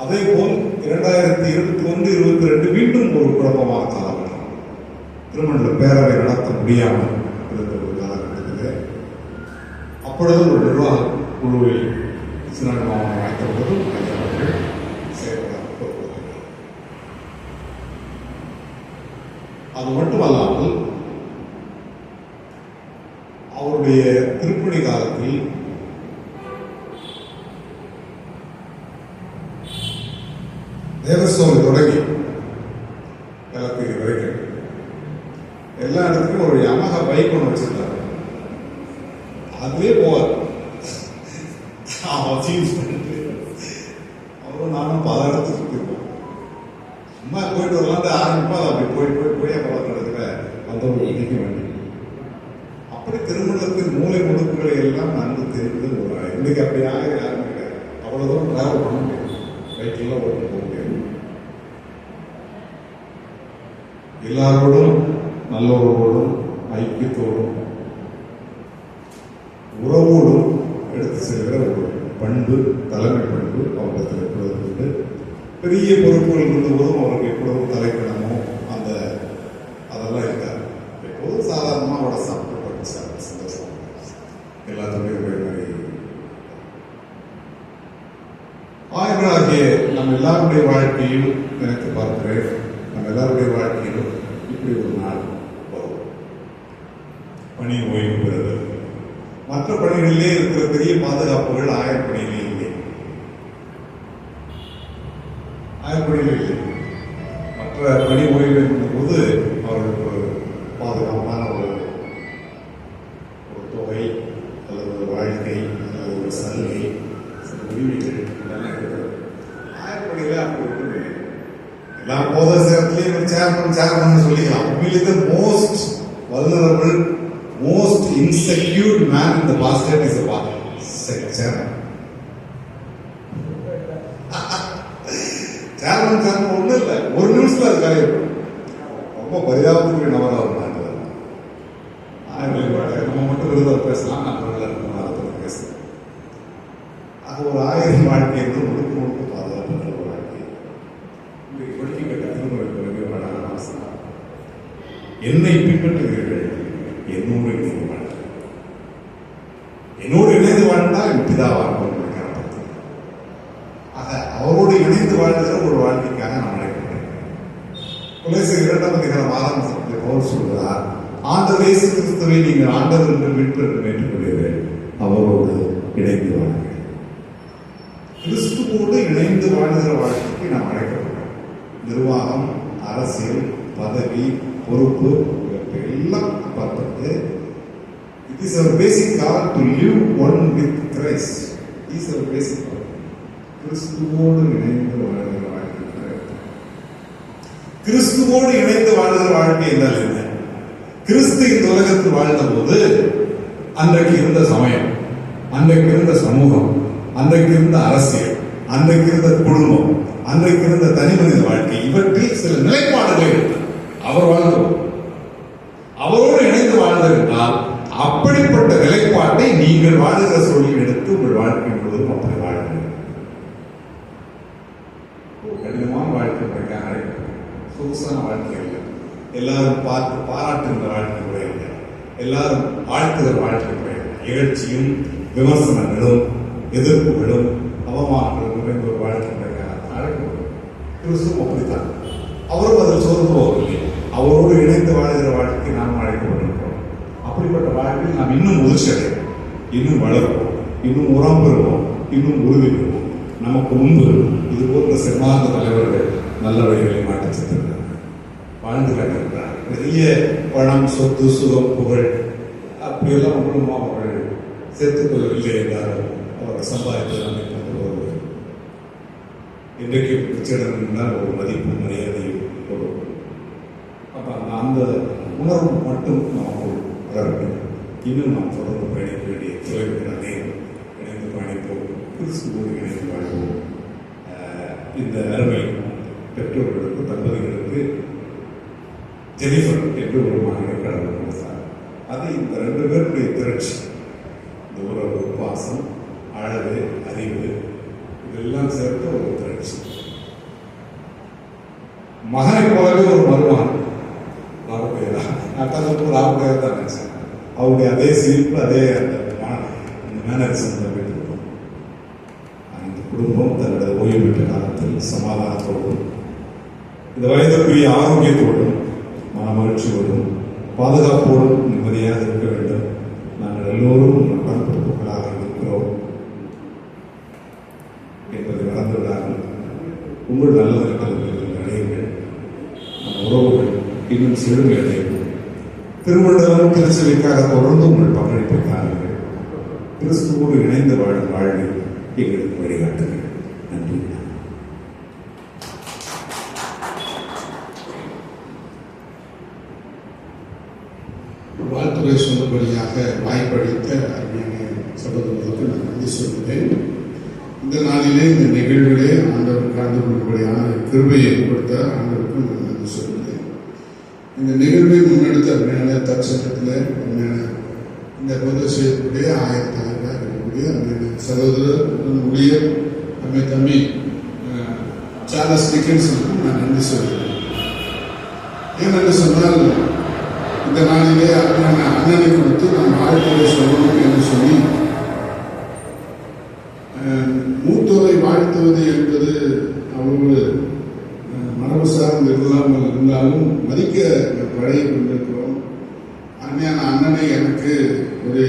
அதே போல் 2021-22 மீண்டும் ஒரு குழப்பமான காலகட்டம். திருமண பேரவை நடத்த முடியாமல் இருந்த ஒரு காலகட்டத்தில் அப்பொழுது ஒரு நிர்வாக குழுவில் சிறந்த மாவட்டம் வைத்தபோது அவர்கள் செயல்பட. அது மட்டுமல்லாமல் அவருடைய திருப்பணி காலத்தில் தேவசோலை தொடங்கி கலப்பீடு வரைக்கும் எல்லா இடத்துலையும் ஒரு யமஹா பைக் ஒன்று வச்சிருந்தார். அதுவே போவார். அவரும் நானும் பல இடத்துக்கு சுற்றிருக்கோம். சும்மா போயிட்டு வரலாம் ஆரம்பிப்போம். அப்படி போய் அப்புறம் இடத்துல வந்தவர்கள் இணைக்க வேண்டிய அப்படி திருமணத்தின் மூளை முடுக்குகளை எல்லாம் நன்கு தெரிந்து ஒரு இன்னைக்கு அப்படி யாருமே கிடையாது. அவ்வளோ தூரம் டிராவல் பண்ண முடியாது. பைக்கெல்லாம் ஓட்டு போக முடியாது. எல்லாரோடும் நல்லோரோடும் ஐக்கியத்தோடும் உறவோடும் எடுத்து செல்கிற ஒரு பண்பு, தலைமை பண்பு அவரிடத்தில் எப்பொழுதும் உண்டு. பெரிய பொறுப்புகள் இருந்தபோதும் அவருக்கு எப்பொழுதும் தலைக்கணமோ அதெல்லாம் இருக்காது. எப்போதும் சாதாரணமாக அவட சாப்பிட்டு சந்தோஷம் எல்லாத்துக்குமே ஒரே மாதிரி. ஆயர்களாகிய நம்ம எல்லாருடைய வாழ்க்கையிலும் நினைத்து பார்க்கிறேன், நம்ம எல்லாருடைய வாழ்க்கையிலும் இப்படி ஒரு நாள் வரும். பணி ஓய்வு பெறுவது, மற்ற பணிகளிலே இருக்கிற பெரிய பாதுகாப்புகள் ஆயர் பணியிலே இல்லை. ஆயர் பணியிலே இல்லை. மற்ற பணி ஓய்வு என்பது போது அவர்களுக்கு ஒரு பாதுகாப்பான ஒரு தொகை அல்லது ஒரு வாழ்க்கை அல்லது ஒரு சலுகை, சில உரிமைகள் இதெல்லாம் இருக்கிறது. ஆயர் பணியில அப்படி ஒன்றுமே எல்லாம் போத சேரத்திலேயே ஒரு சேர்மன் சொல்லிக்கலாம். உண்மையிலே most vulnerable, most insecure man in the basket is a chairman. chairman ஒண்ணு இல்ல, ஒரு நிமிஷத்துல அது காரியம் ரொம்ப பரிதாபத்துக்கு நபராக இருந்தாங்க. நம்ம மட்டும் விருதாக பேசலாம், நம்ம பேசலாம். அது ஒரு ஆயிரம் வாழ்க்கை என்று முழுக்க முழுக்க பாதுகாப்பு ஒரு வாழ்க்கை. படிக்க திரும்ப என்னை பின்பற்றுகிறீர்கள், என்னோடு இணைந்து வாழ்ந்தார். என்னோடு இணைந்து வாழ்ந்தால் என் பிதாவாக ஆக அவரோடு இணைந்து வாழ்கிற ஒரு வாழ்க்கைக்காக நாம் அழைக்கிறோம். கொலோசியர் 2:6 பவுல் சொல்கிறார், ஆண்டவர் இயேசு கிறிஸ்துவை நீங்கள் ஆண்டவர் என்று மீட்பர் என்று ஏற்றுக்கொள்கிறீர்கள், அவரோடு இணைந்து வாழ்கிறீர்கள். கிறிஸ்துவோடு இணைந்து வாழ்கிற வாழ்க்கைக்கு நாம் அழைக்கிறோம். நிர்வாகம், அரசியல், பதவி, பொறுப்பு எல்லாம் பார்ப்பது. It is our basic call to live one with Christ. It is our basic call. கிறிஸ்துவோடு இணைந்து வாழ்கிற வாழ்க்கை. கிறிஸ்துவோடு இணைந்து வாழ்கிற வாழ்க்கை என்றால் என்ன? கிறிஸ்து இந்த உலகத்தில் வாழ்ந்த போது அன்றைக்கு இருந்த சமயம், அன்றைக்கு இருந்த சமூகம், அன்றைக்கு இருந்த அரசியல், அன்றைக்கு இருந்த குடும்பம், அன்றைக்கு இருந்த தனி மனித வாழ்க்கை, இவற்றில் சில நிலைப்பாடுகள் இருந்தன. அவர் வாழ்ந்தோம், அவரோடு இணைந்து வாழ்ந்திருந்தால் அப்படிப்பட்ட நிலைப்பாட்டை நீங்கள் வாழ்கிற சூழலில் எடுத்து உங்கள் வாழ்க்கை முழுவதும் அப்படி வாழ்க்கை கடினமான வாழ்க்கை முறைக்காக சொகுசான வாழ்க்கை இல்லை. எல்லாரும் பார்த்து பாராட்டுகிற வாழ்க்கை முறை இல்லை. எல்லாரும் வாழ்த்துகிற வாழ்க்கை முறை இல்லை. இகழ்ச்சியும் விமர்சனங்களும் எதிர்ப்புகளும் அவமானங்களும் நிறைந்த ஒரு வாழ்க்கை முறைக்காக அழைக்கப்படும். கிறிஸ்துவும் அப்படித்தான். அவரும் அதில் சோர்ந்து போவதில்லை. அவரோடு இணைந்து வாழ்கிற வாழ்க்கைக்கு நாம் அழைக்கப்பட்டிருக்கிறோம். அப்படிப்பட்ட வாழ்க்கையில் நாம் இன்னும் முதிர்ச்சி அடைவோம், இன்னும் வளருவோம், இன்னும் உரம் பெறுவோம், இன்னும் உறுதி பெறுவோம். நமக்கு முன்பு இது போன்ற சிறந்த தலைவர்கள் நல்ல வழிகளை மாற்றி சென்றிருக்கிறார், வாழ்ந்து காட்டிருக்கிறார். பெரிய பணம், சொத்து, சுகம், புகழ் அப்படியெல்லாம் ஒன்றும் அவர்கள் சேர்த்துக் கொள்ளவில்லை என்றாலும் அவர்கள் சம்பாதித்து நம்மை கொண்டு வருவது இன்றைக்கு பிச்சைடன் என்றால் ஒரு மதிப்பு, மரியாதையும் ஒரு அந்த உணர்வு மட்டும் நமக்கு வர வேண்டும். இன்னும் நாம் தொடர்ந்து பயணிக்க வேண்டிய தொலைவுகள் அநேகம். இணைந்து பயணிப்போம், கிறிஸ்துவோடு இணைந்து வாழ்வோம். இந்த அருமை பெற்றோர்களுக்கு, தம்பதிகளுக்கு ஜெனிஃபர் என்று ஒரு மகனை கடந்து கொடுத்தார். அது இந்த 2 பேருடைய திரட்சி, இந்த உறவு, பாசம், அழகு, அறிவு இதெல்லாம் சேர்த்து ஒரு திரட்சி. மகனை போலவே ஒரு மருமகன் ராவுடையதா, நான் ராவுடையதான் தான் நினைச்சேன். அவருடைய அதே சிரிப்பு, அதே அந்த மேனரிசம் வீட்டிருக்கும். அந்த குடும்பம் தன்னுடைய ஓய்வு பெற்ற காலத்தில் சமாதானத்தோடும், இந்த வயதுக்குரிய ஆரோக்கியத்தோடும், மன மகிழ்ச்சியோடும், பாதுகாப்போடும் நிம்மதியாக இருக்க வேண்டும். நாங்கள் எல்லோரும் உடன்படுத்தலாக இருக்கிறோம் என்பதை மறந்துவிடாமல் உங்கள் நல்லவர்கள் நிலையங்கள், நம் உறவுகள் இன்னும் செழுமை அடையும். திருமணம் திருச்சபைக்காக தொடர்ந்து உங்கள் பங்களிப்பை காணுங்கள். கிறிஸ்துவோடு இணைந்து வாழும் வாழ்வை எங்களுக்கு வழிகாட்டுங்கள். நன்றி. வாழ்த்துறை சொல்லும்படியாக வாய்ப்பளித்த அருமையான சகோதரர்களுக்கு நான் நன்றி சொல்கிறேன். இந்த நாளிலே, இந்த நிகழ்விலே ஆண்டவர் கலந்து கொள்ளும்படியான கிருபையை கொடுத்த ஆண்டவருக்கு நான் நன்றி சொல்கிறேன். இந்த நிகழ்வை முன்னெடுத்த அருமையான தற்சட்டத்தில் அருமையான இந்த பொது செய்யக்கூடிய ஆயத்தலைவராக இருக்கக்கூடிய அருமையான சகோதரர் ஊழியர் அருமை தம்பி சார்லஸ் டிக்கன்சனுக்கும் நான் நன்றி சொல்கிறேன். ஏனென்று சொன்னால் இந்த நாளிலே அருமையான அண்ணனை கொடுத்து நாம் வாழ்க்கையை சொல்லணும் என்று சொல்லி மூத்தோரை வாழ்த்துவது என்பது அவர்கள் மரபு சார்ந்து இல்லாமல் இருந்தாலும் மதிக்க பழகி கொண்டிருக்கிறோம். அருமையான அண்ணனை எனக்கு ஒரு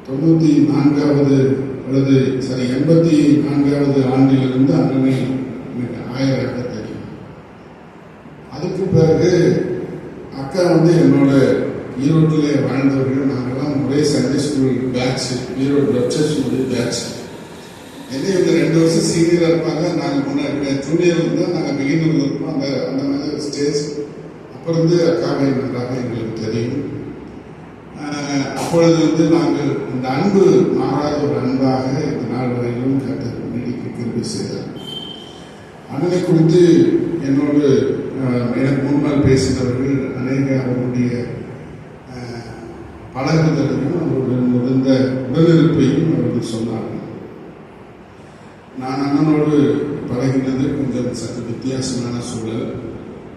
94வது அல்லது 84வது ஆண்டிலிருந்து அண்ணனை எனக்கு ஆயராக தெரியும். அதுக்கு பிறகு அக்கா என்னோட ஈரோட்டிலே வாழ்ந்தவர்கள். நாங்கள்லாம் ஒரே Sunday school batch, Erode website school batch. என்னை 2 வருஷம் சீனியராக இருப்பாங்க. நாங்கள் முன்னாடி ஜூனியர் இருந்தால் நாங்கள் பிகினரில் இருப்போம். அந்த மாதிரி ஒரு ஸ்டேஜ். அப்போ இருந்து அக்காவை நன்றாக எங்களுக்கு தெரியும். அப்பொழுது நாங்கள் இந்த அன்பு மாறாத ஒரு அன்பாக இந்த நாள் வரையிலும் கர்த்தர் நீடிக்க கிருபை செய்தார். அண்ணனை குறித்து என்னோடு எனக்கு முன்னால் பேசினவர்கள் அநேக அவர்களுடைய பழகுதலையும் அவர்களுடன் இருந்த உடனிருப்பையும் அவர்கள் சொன்னார்கள். நான் அண்ணனோடு பழகினது கொஞ்சம் சற்று வித்தியாசமான சூழல்.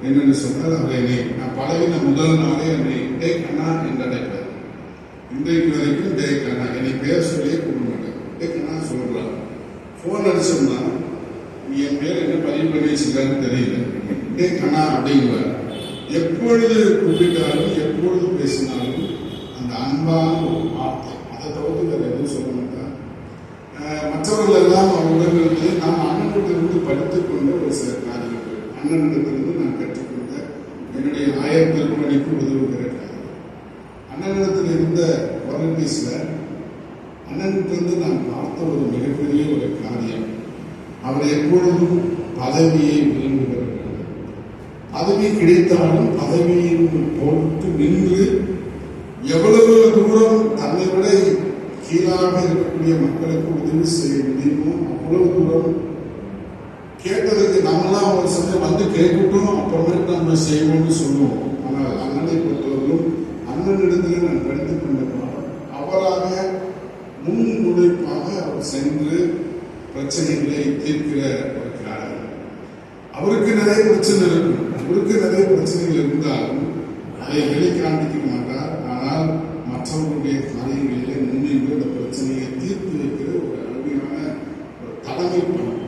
என்னென்னு சொன்னால் அவர் என்னை நான் பழகின முதல் நாளே என்னை டே கண்ணா என்று அழைப்பார். இன்றைக்கு வரைக்கும் டே கண்ணா, என்னை பேர் சொல்லியே கூப்பிட மாட்டேன். டே கண்ணா சொல்றார். ஃபோன் அடிச்சோம்னா என் பேர் என்ன பதிவு பண்ணி வச்சுக்கிறான்னு தெரியல, டே கண்ணா அப்படிங்குவார். எப்பொழுது கூப்பிட்டாலும் எப்பொழுது பேசினாலும் அந்த அன்பான ஒரு வார்த்தை, அதை தவிர்த்து வேறு எதுவும் சொல்ல மாட்டார். மற்றவர்கள் எல்லாம் அவர்களிருந்து நான் அண்ணனிடத்திலிருந்து படித்துக் கொண்ட ஒரு சில காரியங்கள், அண்ணனிடத்திலிருந்து நான் கற்றுக்கொண்ட என்னுடைய ஆயர் திருப்பணிக்கு உதவுகிற காரியம். அண்ணனிடத்தில் இருந்த குவாலிட்டிஸ்ல அண்ணனிடத்திலிருந்து நான் பார்த்த ஒரு மிகப்பெரிய ஒரு காரியம், அவர் எப்பொழுதும் பதவியை விரும்புகிறவர். பதவி கிடைத்தாலும் பதவியின் பொருட்டு நின்று எவ்வளவு தூரம் தன்னை விட கீழாக இருக்கக்கூடிய மக்களுக்கு உதவி செய்ய முடியுமோ அவ்வளவு தூரம் கேட்டதுக்கு நம்மளாம் ஒரு சமயம் வந்து கேட்கட்டும் அப்புறமேட்டு நம்ம செய்வோம்னு சொல்லுவோம். ஆனால் அண்ணனை பொறுத்தவரையும் அண்ணனிடத்தில் நான் படித்துக் கொண்ட பாடம், அவராக முன்னுழைப்பாக அவர் சென்று பிரச்சனைகளை தீர்க்கிற ஒரு காரணம். அவருக்கு நிறைய பிரச்சனை இருக்கும், அவருக்கு நிறைய பிரச்சனைகள் இருந்தாலும் அதை வெளிக்காண்பிக்க மாட்டார். ஆனால் மற்றவர்களுடைய காரியங்களிலே முன்னின்று அந்த பிரச்சனையை தீர்த்து வைக்கிற ஒரு அருமையான ஒரு தலைமை பணம்.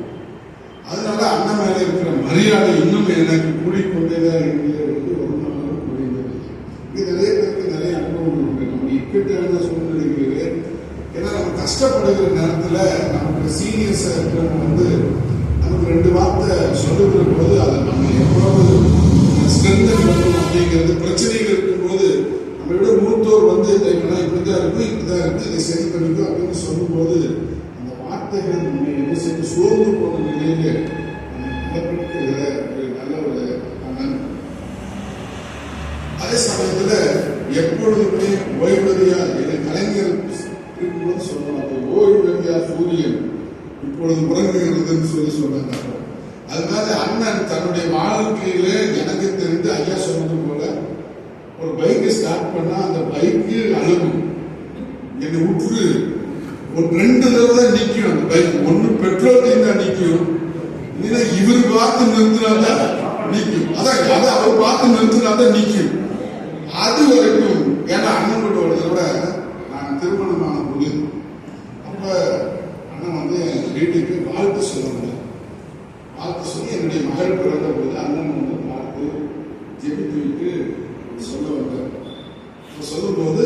அதனால அண்ணன் மேல இருக்கிற மரியாதை இன்னும் எனக்கு கூடிக்கொண்டேதான் இருக்கிறது, ஒரு நாளும் குறைந்தது. இங்க நிறைய பேருக்கு நிறைய அனுபவம் இருக்கு. நம்ம இக்கட்டான சூழ்நிலைகளிலே, ஏன்னா நம்ம கஷ்டப்படுகிற நேரத்துல நமக்கு சீனியர்ஸ் இருக்கிறவங்க நமக்கு 2 வார்த்தை சொல்லுகிற போது அதை நம்ம எவ்வளவு ஸ்ட்ரென்தன் பண்ணணும் அப்படிங்கிறது, பிரச்சனைகள் இருக்கும்போது நம்ம விட மூத்தோர் இப்படிதான் இருக்கும் இப்படிதான் இருக்கு இதை சரி பண்ணிக்கும் அப்படின்னு சொல்லும்போது அந்த வார்த்தைகள் நம்ம என்ன செய்ய சோர்ந்து போன நிலையில நிலப்பட்டுகிற ஒரு நல்ல ஒரு அண்ணன். அதே சமயத்துல எப்பொழுதுமே ஓய்வதியா என கலைஞர் இருக்கும்போது சொல்லுவாங்க, ஓய்வதியா சூரியன் இப்பொழுது உறங்குகிறதுன்னு சொன்னாங்க. அதனால அண்ணன் தன்னுடைய வாழ்க்கையில எனக்கு தெரிந்து ஐயா சொன்னது போல ஒரு பைக்கை ஸ்டார்ட் பண்ணா அந்த பைக்கு அழுகும், என்னை விட்டு ஒரு 2 தடவை தான் நிற்கும் அந்த பைக். ஒண்ணு பெட்ரோல் தான் நிற்கும், இல்லைன்னா இவர் பார்த்து நிறுத்தினாதான் நிற்கும். அதான் அவர் பார்த்து நிறுத்தினாதான் நிற்கும். அது வரைக்கும் ஏன்னா அண்ணன் கூட ஒரு தடவை நான் திருமணமான போது அப்ப அண்ணன் வீட்டுக்கு வாழ்த்து சொல்லணும். வாழ்த்து சொல்லி என்னுடைய மகள் பிறந்த போது அண்ணன் பார்த்து ஜெபித்து விட்டு சொல்ல வந்தார். சொல்லும் போது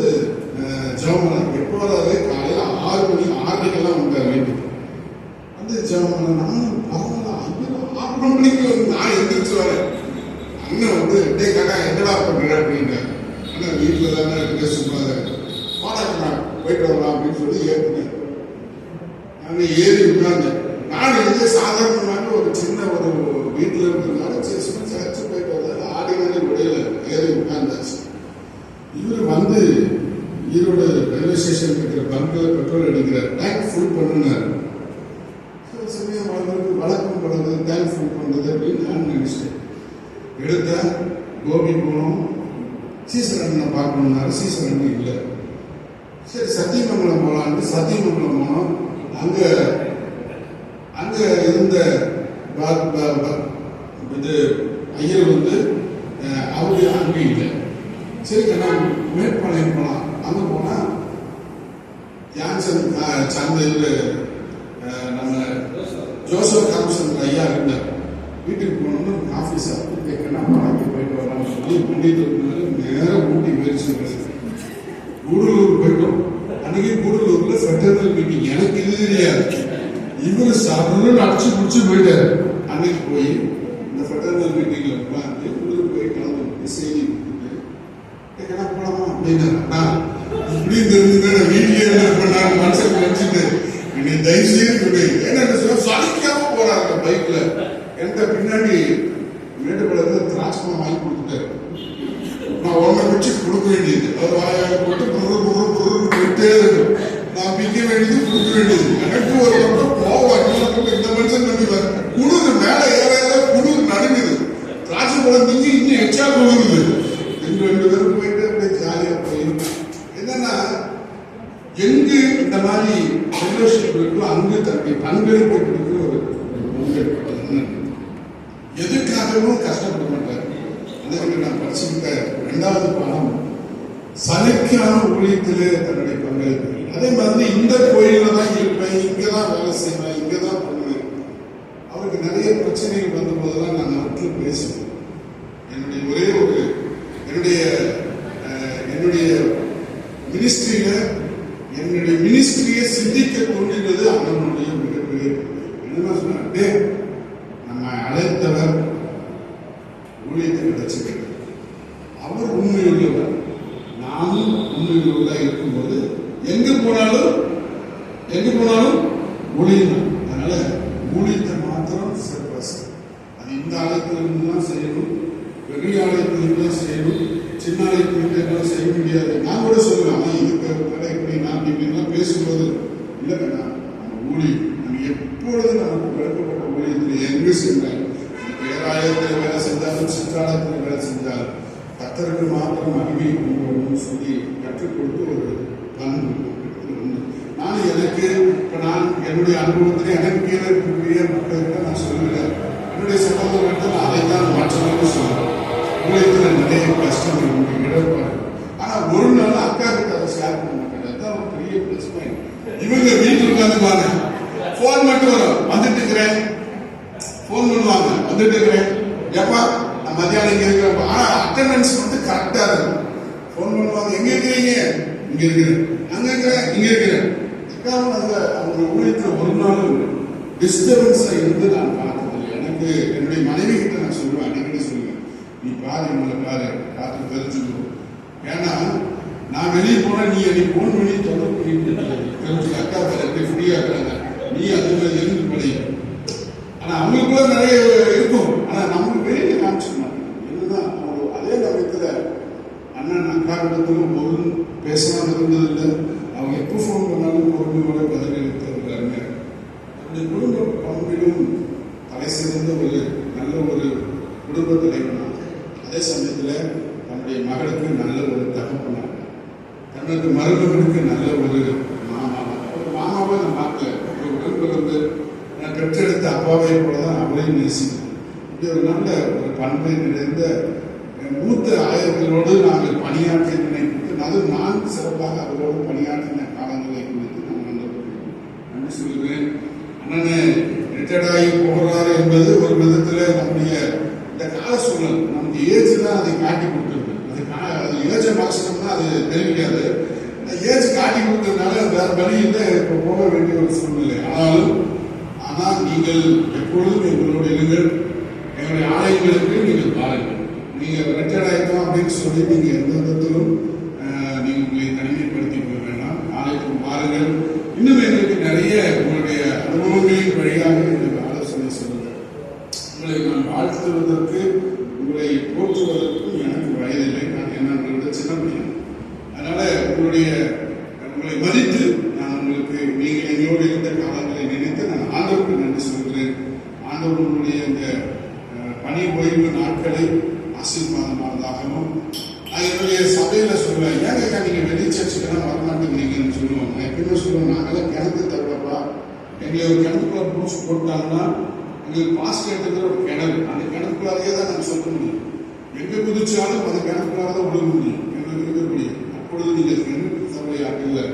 ஜெபம் எப்போதாவது காலையில 6 மணி 6:30 வந்தார் வீட்டுக்கு. ஜெபம் நானும் பரவாயில்ல 6 மணிக்கு நான் எந்திரிச்சு வரேன். அண்ணன் டே காக்கா என்னடா பண்ற அப்படின்னா, அண்ணன் வீட்டுல தானே இருக்க சும்மா பாடா போயிட்டு வரலாம் அப்படின்னு சொல்லி ஏற்றுனேன். நாங்க ஏறி உட்கார்ந்தேன். நான் சாதாரணமாக ஒரு சின்ன ஒரு வீட்டுல இருக்கிறதுனால சும்மா சர்ச்சு போயிட்டு வந்தாரு. ஆடினாலே விடையில ஏறி உட்கார்ந்தாச்சு. இவர் ஈரோடு ரயில்வே ஸ்டேஷன் இருக்கிற பங்க்ல பெட்ரோல் அடிக்கிறார். டேங்க் ஃபுல் பண்ணினார். சமயம் வழக்கம் பண்றது டேங்க் ஃபுல் பண்றது அப்படின்னு நான் நினைச்சிட்டேன். எடுத்தேன் கோபி போனோம், சீசரண்ணனை பார்க்கணும்னாரு, சீசரண்ணன் இல்லை. சரி சத்தியமங்கலம் போகலான்னு சத்தியமங்கலம் போனோம். அங்க இருந்த இது ஐயர் வந்து அவரு அங்கே இல்லை. சரி நான் மேற்பாளையம் போகலாம். அங்கே போனால் ஜான்சன் சந்தையில் நம்ம ஜோசப் தாம்சன் ஐயா இருந்தார். வீட்டுக்கு போனோம்னா ஆஃபீஸ் அப்படி கேட்கணும் பழக்கி போயிட்டு வரலாம்னு சொல்லி பண்ணிட்டு நேரம் ஊட்டி போயிடுச்சு. கூடலூர் போயிட்டோம். அன்னைக்கு கூடலூர்ல ஃபெடரல் மீட்டிங். எனக்கு இது தெரியாது. இவரு சாப்பிடணும்னு அடிச்சு முடிச்சு போயிட்டாரு. அன்னைக்கு போய் இந்த ஃபெடரல் மீட்டிங்ல உட்காந்து இவரு போய் கலந்து செய்தி கேட்கனா போலாமா அப்படின்னா இப்படி தெரிஞ்சுக்கிற வீட்டிலே பண்ணாரு. மனசுக்கு நினைச்சிட்டு நீ தயவு செய்து என்ன சலிக்காம போறாங்க பைக்ல. என்கிட்ட பின்னாடி மேட்டுப்பாளையத்துல திராட்சை வாங்கி கொடுத்துட்டாரு. நான் ஒன்றை வச்சு கொடுக்க வேண்டியது அவர் வாயாக போட்டு போயிட்டே இருக்கும். நான் பிக்க வேண்டியது கொடுக்க வேண்டியது. எனக்கு ஒரு பக்கம் போவாங்க. இந்த மனுஷன் நம்பிவார். குளிர் மேல ஏற குளிர் நடுங்குது. திராட்சை பழம் திங்கி இன்னும் எச்சா குளிருது. எங்க 2 பேரும் போயிட்டு அப்படியே ஜாலியா போயிருக்கோம். என்னன்னா எங்கு இந்த மாதிரி ஃபெலோஷிப் இருக்கோ அங்கு தன்னுடைய பங்களிப்பை கொடுக்கிற ஒரு எதுக்காகவும் கஷ்டப்பட மாட்டார். நான் படிச்சுக்கிட்ட 2வது பாடம் சலிக்கான ஊழியத்திலே தன்னுடைய பங்களிப்பு. அதே மாதிரி இந்த கோயில தான் இருப்பேன், இங்கதான் வேலை செய்வேன், இங்கதான் பண்ணுவேன். அவருக்கு நிறைய பிரச்சனைகள் வந்த போதெல்லாம் நான் நாட்டில் பேசுவேன். என்னுடைய ஒரே ஒரு என்னுடைய மினிஸ்ட்ரியை சிந்திக்க தோன்றினது அவனுடைய மிகப்பெரிய என்ன சொன்னே நம்ம அழைத்தவர் ஊழியத்தை கிடைச்சிருக்கிறது. அவர் உண்மையுள்ளவர், நானும் உண்மையுள்ளவராக இருக்கும்போது எங்கு போனாலும் ஊழியம். அதனால ஊழியத்தை மாத்திரம் சிறப்பாக அது இந்த ஆலயத்திலிருந்து தான் செய்யணும், பெரிய ஆலயத்திலிருந்து தான் செய்யணும், சின்ன ஆலயத்திலிருந்து செய்ய முடியாது. நான் கூட சொல்லுவேன், ஆனால் இதுக்கு இப்படி நான் இப்படிலாம் பேசும்போது இல்லைங்க, நம்ம ஊழியம் நம்ம எப்பொழுது நமக்கு விளக்கப்பட்ட ஊழியத்தில் எங்கு சென்றாலும் பேராலயத்தில் வேலை செஞ்சாலும் சிற்றாலயத்தில் வேலை செஞ்சாலும் கர்த்தருக்கு மாத்திரம் மகிமை சொல்லி கற்றுக் கொடுத்து ஒரு பண்பு உண்டு. நான் எனக்கு இப்ப நான் என்னுடைய அனுபவத்திலே எனக்கு கீழே இருக்கக்கூடிய மக்களுக்கு நான் சொல்லுகிறேன். என்னுடைய சகோதரர்கள் அதைத்தான் மாற்றணும்னு சொல்றேன். ஊழியத்தில் நிறைய கஷ்டங்கள் உண்டு, இழப்பாடு. ஆனா ஒரு நாள் அக்கா கிட்ட அதை ஷேர் பண்ண மாட்டேன். அதுதான் ஒரு பெரிய பிளஸ் பாயிண்ட். இவங்க வீட்டுக்கு உட்காந்துக்குவாங்க, போன் மட்டும் வரும், வந்துட்டு இருக்கிறேன், போன் பண்ணுவாங்க, வந்துட்டு இருக்கிறேன், எப்பா நான் மத்தியானம் இங்க இருக்கிறப்ப. ஆனா அட்டண்டன்ஸ் மட்டும் கரெக்டா இருக்கும். போன் பண்ணுவாங்க, எங்க இருக்கிறீங்க, இங்க இருக்கிறேன், அங்க இருக்கிறேன், இங்க இருக்கிறேன். அவங்க ஊழியத்தில் ஒரு நாளும் டிஸ்டர்பன்ஸ் இருந்து நான் பார்த்ததில்லை. எனக்கு என்னுடைய மனைவி கிட்ட நான் சொல்லுவேன், அடிக்கடி சொல்லுவேன், நீ பாரு இவங்களை பாரு, காத்து தெரிஞ்சுக்கணும். ஏன்னா நான் வெளியே போனா நீ என்னை போன் பண்ணி தொடர்பு பண்ணிட்டு தெரிஞ்சு அக்கா எப்படி ஃப்ரீயா இருக்கிறாங்க, நீ அது மாதிரி இருந்து படி. ஆனா அவங்களுக்குள்ள நிறைய இருக்கும், ஆனா நமக்கு வெளியே காமிச்சிக்க மாட்டோம். என்னதான் அவங்க அதே சமயத்துல அண்ணன் அக்கா இடத்துல ஒரு பேசலாம் இருந்ததில்லை. அவங்க எப்போ ஃபோன் பண்ணாலும் பொறுமையோட பதிலளித்து வருகிறாங்க. என்னுடைய குடும்ப பங்கிலும் தலை சிறந்த ஒரு நல்ல ஒரு குடும்ப தலைவனாக, அதே சமயத்தில் தன்னுடைய மகளுக்கு நல்ல ஒரு தகப்பனாக, தனக்கு மருமகனுக்கு நல்ல ஒரு மாமாவை நான் பார்க்கல, ஒரு உடன்பிறந்து நான் பெற்றெடுத்த அப்பாவை போலதான் அவரையும் நேசிக்கிறேன். இப்படி ஒரு நல்ல ஒரு பண்பை நிறைந்த மூத்த ஆயர்களோடு நாங்கள் பணியாற்றி நினைத்து, அது நான் சிறப்பாக அவரோடு பணியாற்றின காலங்களை குறித்து நான் நன்றி சொல்கிறேன். அண்ணனே ரிட்டையர்டாகி போகிறாரு என்பது ஒரு விதத்தில் நம்முடைய இந்த கால சூழல், நமக்கு ஏஜ் தான் அதை காட்டி கொடுத்துருக்கு. அது ஏஜை மாற்றம்னா அது தெரிவிக்காது. ஏஜ் காட்டி கொடுத்ததுனால வேற வழியில் இப்போ போக வேண்டிய ஒரு சூழ்நிலை. ஆனால் நீங்கள் எப்பொழுதும் எங்களோட இருங்கள், எங்களுடைய ஆலயங்களுக்கு நீங்கள் பாருங்கள். நீங்கள் ரிட்டையர்ட் ஆகிட்டோம் அப்படின்னு சொல்லி நீங்கள் எந்த விதத்திலும் நீங்கள் உங்களை தனிமைப்படுத்தி போக வேண்டாம். ஆலயத்துக்கு பாருங்கள். இன்னும் எங்களுக்கு நிறைய உங்களுடைய அனுபவங்களின் வழியாக எங்களுக்கு ஆலோசனை சொல்லுங்கள். உங்களை நான் வாழ்த்துவதற்கு, உங்களை போற்றுவதற்கும் எனக்கு வயதில்லை. நான் என்னோட சின்ன பையன். அதனால உங்களை மதித்து நான் உங்களுக்கு நீங்கள் எங்களோடு இருந்த காலங்களை நினைத்து நான் ஆண்டவருக்கு நன்றி சொல்கிறேன். ஆண்டவர்களுடைய இந்த பணி ஓய்வு நாட்களை ஆசீர்வாதமானதாகவும் நான் என்னுடைய சபையில சொல்லுவேன், ஏங்க நீங்க வெளி சர்ச்சுக்கெல்லாம் வர மாட்டேங்கிறீங்கன்னு சொல்லுவோம். நான் எப்பயுமே சொல்லுவேன், நாங்கெல்லாம் கிணத்து தவிரப்பா, எங்களை ஒரு கிணத்துக்குள்ள பூச்சி போட்டாங்கன்னா எங்களுக்கு பாஸ்ட் எடுத்துக்கிற ஒரு கிணறு, அந்த கிணத்துக்குள்ளாரையே தான் நாங்கள் சொல்ல முடியும். எங்க குதிச்சாலும் அந்த கிணத்துக்குள்ளார தான் விழுக முடியும், எங்களுக்கு இருக்க முடியும். அப்பொழுது நீங்கள் கிணத்து தவளையாக இல்லை,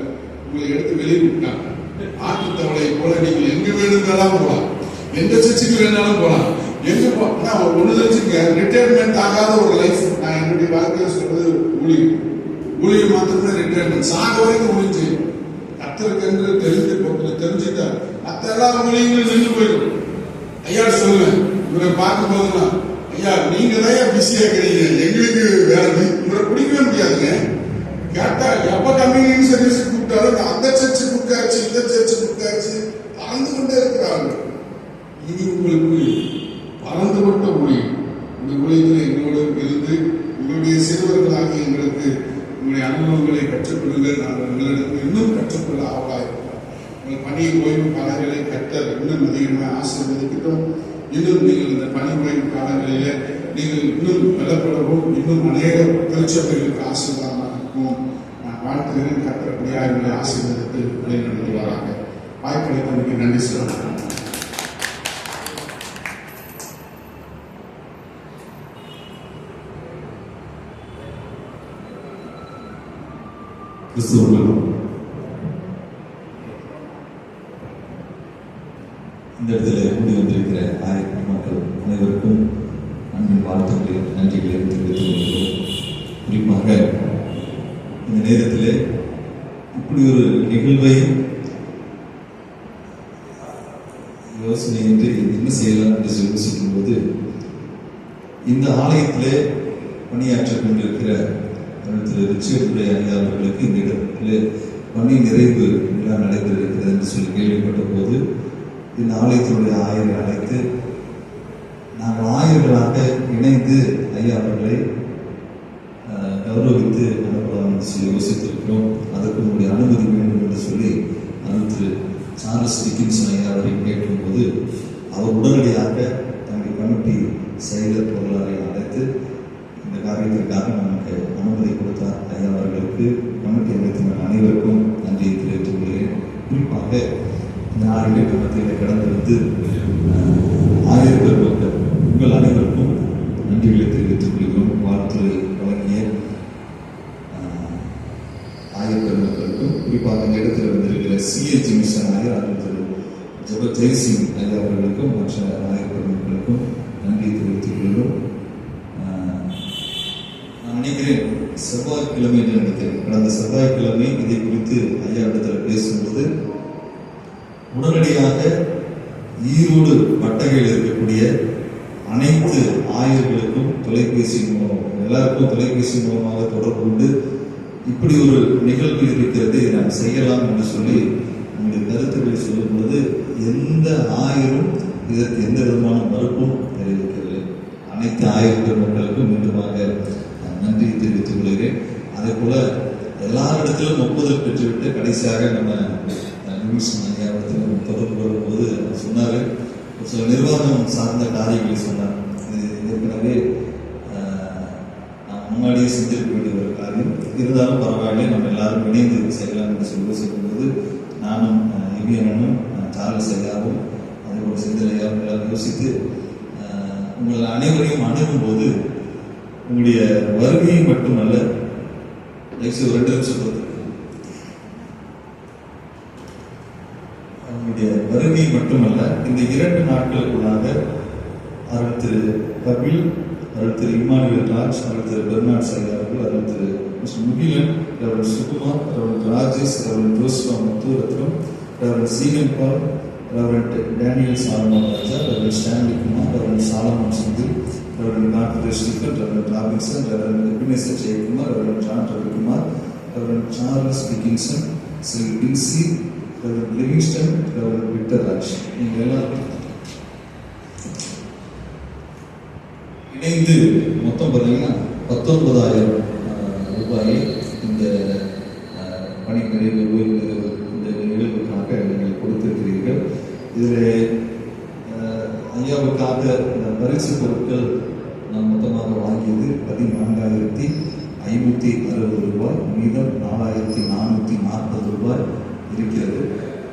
உங்களை எடுத்து வெளியே விட்டாங்க. ஆட்டு தவளை போல நீங்கள் எங்க வேணும்னாலும் போகலாம், எந்த சர்ச்சுக்கு வேணாலும் போகலாம். எங்க ஒண்ணு தெரிஞ்சுங்க, ரிட்டையர்மெண்ட் ஆகாத ஒரு லைஃப். நான் என்னுடைய வாழ்க்கையில சொல்றது ஊழியம் மாத்திரமே ரிட்டையர்மெண்ட், சாக வரைக்கும் ஊழியம் செய்யும். கத்தருக்கு என்று தெரிஞ்சுட்டா மற்ற எல்லா ஊழியங்களும் நின்று போயிடும். ஐயா சொல்லுவேன், இவரை பார்க்கும் போதுதான், ஐயா நீங்க தான் பிஸியா இருக்கிறீங்க, எங்களுக்கு வேற இவரை பிடிக்கவே முடியாதுங்க. கேட்டா எப்ப கம்யூனிட்டி சர்வீஸ் கூப்பிட்டாலும் அந்த சர்ச்சு புக்காச்சு இந்த சர்ச்சு புக்காச்சு பறந்து கொண்டே இருக்கிறாங்க. இது உங்களுக்கு பறந்துபட்ட ஊழியம். இந்த ஊழியத்தில் எங்களோடு இருந்து உங்களுடைய சிறுவர்களாக எங்களுக்கு உங்களுடைய அனுபவங்களை கற்றுக்கொள்ளுங்கள். நாங்கள் உங்களிடத்தில் இன்னும் கற்றுக்கொள்ள ஆவலாயிருக்கிறோம். உங்கள் பணி ஓய்வு காலங்களை கற்ற இன்னும் அதிகமாக ஆசீர்வதிக்கட்டும். இன்னும் நீங்கள் இந்த பணி ஓய்வு காலங்களிலே நீங்கள் இன்னும் பலப்படவும், இன்னும் அநேக திருச்சபைகளுக்கு ஆசீர்வாதமாக இருக்கும். நான் வாழ்த்துகிறேன். கற்றபடியாக எங்களை ஆசீர்வாதத்தை வழிநடத்துவாராக. வாய்ப்பளித்தமைக்கு நன்றி சொல்கிறேன். கிறிஸ்துவர்களும் இந்த இடத்துல கூடி வந்திருக்கிற ஆயிரம் மக்கள் அனைவருக்கும் அன்பின் வாழ்த்துக்களையும் நன்றிகளையும் தெரிவித்துக் கொள்கிறோம். குறிப்பாக இந்த நேரத்தில் இப்படி ஒரு நிகழ்வை யோசனை என்று என்ன செய்யலாம் என்று யோசிக்கும் போது, இந்த ஆலயத்திலே பணியாற்றிக் கொண்டிருக்கிற திரு ரிச்சர்டுடைய ஐயா அவர்களுக்கு இந்த இடத்துல பணி நிறைவு விழா நடைபெறுகிறது என்று சொல்லி கேள்விப்பட்ட போது இந்த ஆலயத்தினுடைய ஆயரை அழைத்து நாங்கள் ஆயர்களாக இணைந்து ஐயா அவர்களை கௌரவித்து அனுப்பலாம் என்று சொல்லி யோசித்திருக்கிறோம். அதற்கு உங்களுடைய அனுமதி வேண்டும் என்று சொல்லி திரு சார்லஸ் டிக்கின்சன் ஐயா அவரை கேட்கும்போது அவர் உடனடியாக தன்னுடைய கமிட்டி செயலர் பொருளாளரை அழைத்து இந்த காரியத்திற்காக நமக்கு அனுமதி கொடுத்தார். ஐயா அவர்களுக்கு கமிட்டி அமைத்தினர் அனைவருக்கும் நன்றியை தெரிவித்துக் கொள்கிறேன். குறிப்பாக இந்த ஆளுநர் மத்தியில் கடந்து வந்து ஆயிரம் மக்கள் உங்கள் அனைவருக்கும் நன்றிகளை தெரிவித்துக் கொள்கிறோம். வாழ்த்துறை வழங்கிய ஆயிரம் மக்களுக்கும், குறிப்பாக இந்த இடத்தில் வந்திருக்கிற சிஎச்சி மிஷன் ஐயா திரு ஜப ஜெய்சிங் ஐயா அவர்களுக்கும் மற்ற ஆயிரம் மக்களுக்கும் நன்றியை தெரிவித்துக் கொள்கிறோம். நினைக்கிறேன் செவ்வாய்க்கிழமை என்று நினைக்கிறேன், கடந்த செவ்வாய்க்கிழமை இதை குறித்து ஐயா இடத்துல பேசும்போது உடனடியாக ஈரோடு வட்டகையில் இருக்கக்கூடிய அனைத்து ஆயர்களுக்கும் தொலைபேசி மூலம் எல்லாருக்கும் தொலைபேசி மூலமாக தொடர்பு கொண்டு இப்படி ஒரு நிகழ்வு இருக்கிறது, நாம் செய்யலாம் என்று சொல்லி நம்முடைய கருத்துக்களை சொல்லும் பொழுது எந்த ஆயரும் இதற்கு எந்த விதமான மறுப்பும் தெரிவிக்கவில்லை. அனைத்து ஆயர் மக்களுக்கும் மீண்டுமாக நன்றி தெரிவித்துக் கொள்கிறேன். அதே போல எல்லாரிடத்திலும் ஒப்புதல் பெற்றுவிட்டு கடைசியாக நம்ம ஐயாவிடத்தில் தொடர்பு வரும்போது சொன்னார், சில நிர்வாகம் சார்ந்த காரியங்களை சொன்னார். இது ஏற்கனவே நான் முன்னாடியே செஞ்சிருக்க வேண்டிய ஒரு காரியம், இருந்தாலும் பரவாயில்லை நம்ம எல்லாரும் இணைந்து செய்யலாம் என்று சொல்லி யோசிக்கும்போது நானும் இவியனும் சார்லஸ் ஐயாவும் அதே போல் செந்தில் ஐயாவும் எல்லாம் யோசித்து உங்களை அனைவரையும் அணுகும்போது உங்களுடைய வருகையை மட்டுமல்ல, ஒரு 2 நிமிஷம் அவங்களுடைய வருகை மட்டுமல்ல, இந்த 2 நாட்களுக்குள்ளாக அருள் திரு கபில், அருள் திரு இமானுவேல் ராஜ், அருள் திரு பெர்னாட் ஐயா அவர்கள், Arul Thiru mister Mugilan, reverend Sukumar, reverend Rajesh, reverend Joshua Muthurathnam, reverend Seegan Paul, reverend Daniel Solomon Raja, reverend Stanley Kumar, reverend Solomon Sundar, reverend doctor Stephen, reverend Robinson, reverend Ebenezer Jayakumar, reverend John Ravikumar, reverend Charles Dickinson, சில் டின்சி, reverend Livingston, reverend Victor Raj, நீங்கள் எல்லாரும் இணைந்து மொத்தம் பார்த்தீங்கன்னா 19,000 ரூபாயை இந்த பணி நிறைவு இந்த நிகழ்வுக்காக நீங்கள் கொடுத்திருக்கிறீர்கள். இதில் ஐயாவுக்காக இந்த பரிசு பொருட்கள் நான் மொத்தமாக மொத்தமாக வாங்கியது 14,560 ரூபாய், மீதம் 4,440 ரூபாய் இருக்கிறது.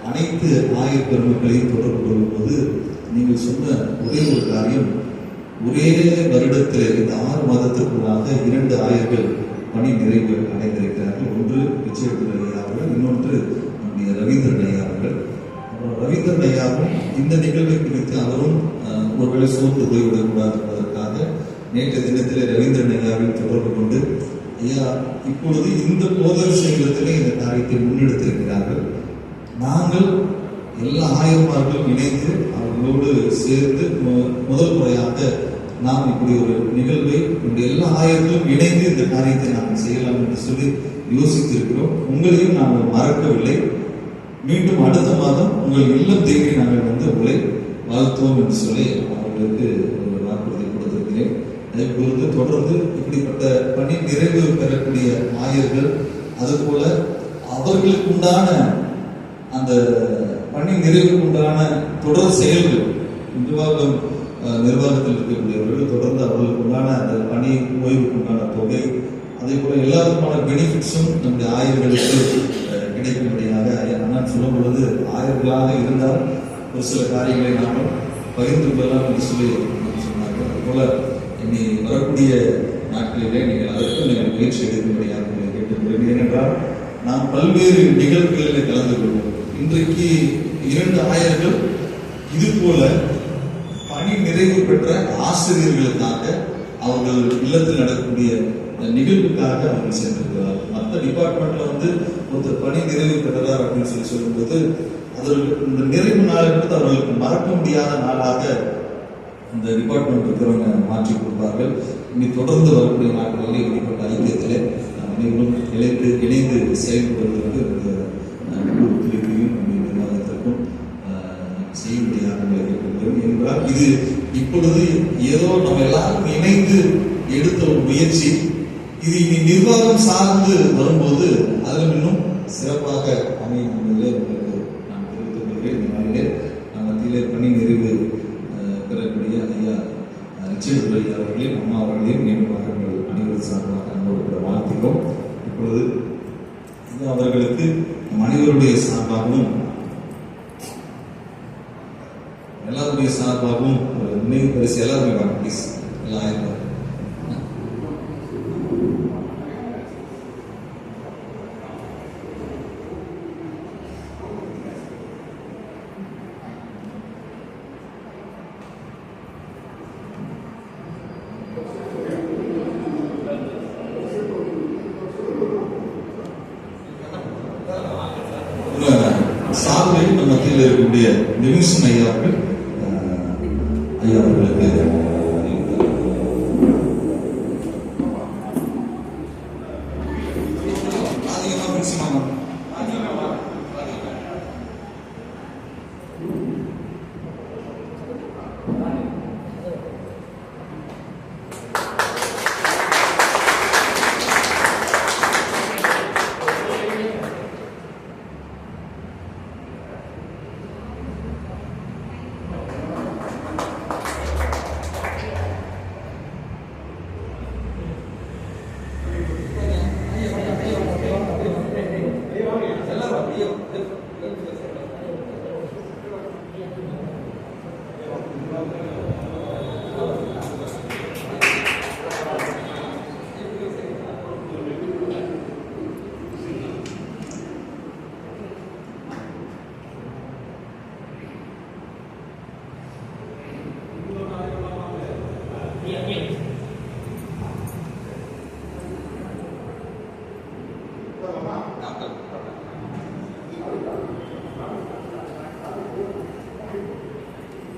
அனைத்து ஆயர் பெருமக்களையும் தொடர்பு கொள்ளும்போது நீங்கள் சொன்ன ஒரே ஒரு காரியம், ஒரே வருடத்தில் இந்த 6 மாதத்திற்குள்ளாக 2 ஆயர்கள் பணி நிறைவு அடைந்திருக்கிறார்கள். ஒன்று ரிச்சர்ட் ஐயா அவர்கள், இன்னொன்று நம்முடைய ரவீந்திரன் ஐயா அவர்கள். ரவீந்திரன் ஐயாவும் இந்த நிகழ்வை குறித்து அவரும் ஒருவேளை சோர்ந்து போய்விடக்கூடாது என்பதற்காக நேற்று தினத்தில் ரவீந்திரன் ஐயாவில் தொடர்பு கொண்டு, ஐயா இப்பொழுது இந்த போதல் செயலத்திலே இந்த காரியத்தை முன்னெடுத்திருக்கிறார்கள். நாங்கள் எல்லா ஆயர்மார்களும் இணைந்து அவர்களோடு சேர்ந்து முதல் முறையாக நாம் இப்படி ஒரு நிகழ்வை எல்லா ஆயர்களும் இணைந்து இந்த காரியத்தை நாங்கள் செய்யலாம் என்று சொல்லி யோசித்திருக்கிறோம். உங்களையும் நாங்கள் மறக்கவில்லை. மீண்டும் அடுத்த மாதம் உங்கள் இல்லம் தேடி நாங்கள் வந்து உங்களை வாழ்த்துவோம் என்று சொல்லி அவர்களுக்கு ஒரு வாக்குறுதி கொடுத்திருக்கிறேன். அதை பொறுத்து தொடர்ந்து இப்படிப்பட்ட பணி நிறைவு பெறக்கூடிய ஆயர்கள், அதுபோல அவர்களுக்கு உண்டான அந்த பணி நிறைவுக்கு உண்டான தொடர் செயல்கள் நிர்வாகத்தில் இருக்கக்கூடியவர்கள் தொடர்ந்து அவர்களுக்கு உண்டான அந்த பணி ஓய்வுக்கு உண்டான தொகை, அதே போல எல்லா விதமான பெனிஃபிட்ஸும் நம்முடைய ஆயர்களுக்கு கிடைக்கும்படியாக அண்ணன் சொல்லும் பொழுது, ஆயர்களாக இருந்தால் ஒரு சில காரியங்களை நாமும் பகிர்ந்து கொள்ளலாம் என்று சொல்லி சொன்னார்கள். அதுபோல இனி வரக்கூடிய நாட்களிலே நீங்கள் அதற்கு நீங்கள் முயற்சி எடுக்கும்படியாக கேட்டுக்கொள்கிறேன். ஏனென்றால் நாம் பல்வேறு நிகழ்வுகளில் கலந்து கொள்வோம். இன்றைக்கு 2 ஆயர்கள் இது போல பணி நிறைவு பெற்ற ஆசிரியர்களுக்காக அவர்கள் இல்லத்தில் நடக்கக்கூடிய நிகழ்வுக்காக அவர்கள் சென்றிருக்கிறார்கள். மற்ற டிபார்ட்மெண்ட்ல வந்து ஒருத்தர் பணி நிறைவு பெற்றார் அப்படின்னு சொல்லி சொல்லும்போது அவர்களுக்கு இந்த நிறைவு நாள் என்பது அவர்களுக்கு மறக்க முடியாத நாளாக அந்த டிபார்ட்மெண்ட் இருக்கிறவங்க மாற்றி கொடுப்பார்கள். இனி தொடர்ந்து வரக்கூடிய நாட்களில் இப்படிப்பட்ட ஐக்கியத்திலே அனைவரும் இணைந்து செயல்படுவதற்கு ஒத்துழைப்பையும் நிர்வாகத்திற்கும் செய்யும்படியாக கேட்கிறோம். என்றால் இது இப்பொழுது ஏதோ நம்ம எல்லாரும் இணைந்து எடுத்த ஒரு முயற்சி. இது இனி நிர்வாகம் சார்ந்து வரும்போது அதில் இன்னும் சிறப்பாக அமையும் என்பதிலே உங்களுக்கு நான் தெரிவித்துக் கொள்கிறேன். இந்த நாளிலே நம் மத்தியிலே பணி நிறைவு பெறக்கூடிய ஐயா ரிச்சர்ட் ஐயா அவர்களையும் அம்மா அவர்களையும் மீண்டுமாக எங்கள் அனைவரும் சார்பாக அன்போடு வாழ்த்துகிறோம். இப்பொழுது அவர்களுக்கு நம் அனைவருடைய சார்பாகவும் எல்லாருடைய சார்பாகவும் நினைவு பரிசு எல்லாருமே வாங்க ப்ளீஸ். எல்லாம் ஆயிருப்பாங்க. சார்பில் நம்ம மத்தியில் இருக்கக்கூடிய லிவிங்ஸ்டன் ஐயா அவர்கள் ஐயா அவர்களுக்கு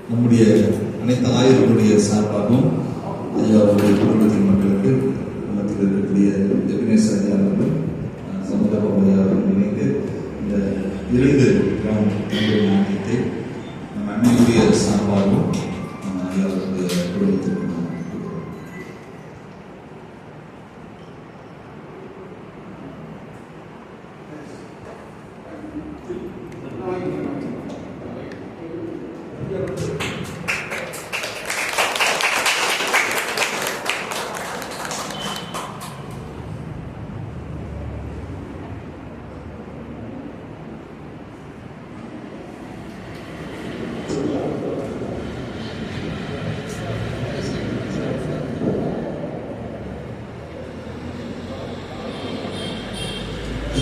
நம்முடைய அனைத்து ஆயர்களுடைய சார்பாகவும் ஐயா அவருடைய குடும்பத்தின் மக்களுக்கு மத்தியில் இருக்கக்கூடிய எபினேஸ் ஐயா அவர்கள் சமுதாயம் ஐயா அவர்கள் இணைந்து இந்த 2 கிராம் நாணயத்தை நம்ம அன்னையுடைய சார்பாகவும் நம்ம ஐயா அவருடைய குடும்பத்திற்கு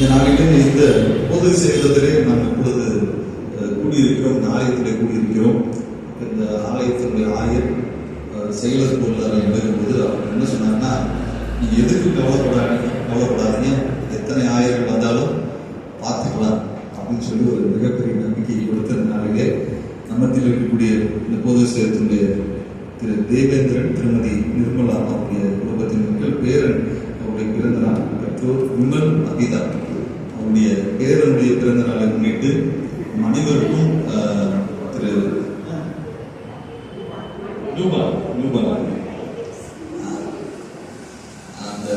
இந்த நாளிலே இந்த பொது சேதத்திலே நாம் இப்பொழுது கூடியிருக்கிறோம், இந்த ஆலயத்திலே கூடியிருக்கிறோம். இந்த ஆலயத்தினுடைய ஆயர் செயலர் பொருளாளர் எழுதும்போது அவர் என்ன சொன்னார்னா, நீங்க எதுக்கு கவலைப்படாதீங்க, எத்தனை ஆயிரம் வந்தாலும் பார்த்துக்கலாம் அப்படின்னு சொல்லி ஒரு மிகப்பெரிய நம்பிக்கையை கொடுத்த நாளிலே நம்மத்தில் இருக்கக்கூடிய இந்த பொது சேதத்தினுடைய திரு தேவேந்திரன், திருமதி நிர்மலா அவருடைய குடும்பத்தின் மக்கள் பேரன் அவருடைய பிறந்த நாள் பெற்றோர் விமல் அகிதா அவருடைய பேரனுடைய பிறந்த நாளை முன்னிட்டு அனைவருக்கும் திரு லூபா அந்த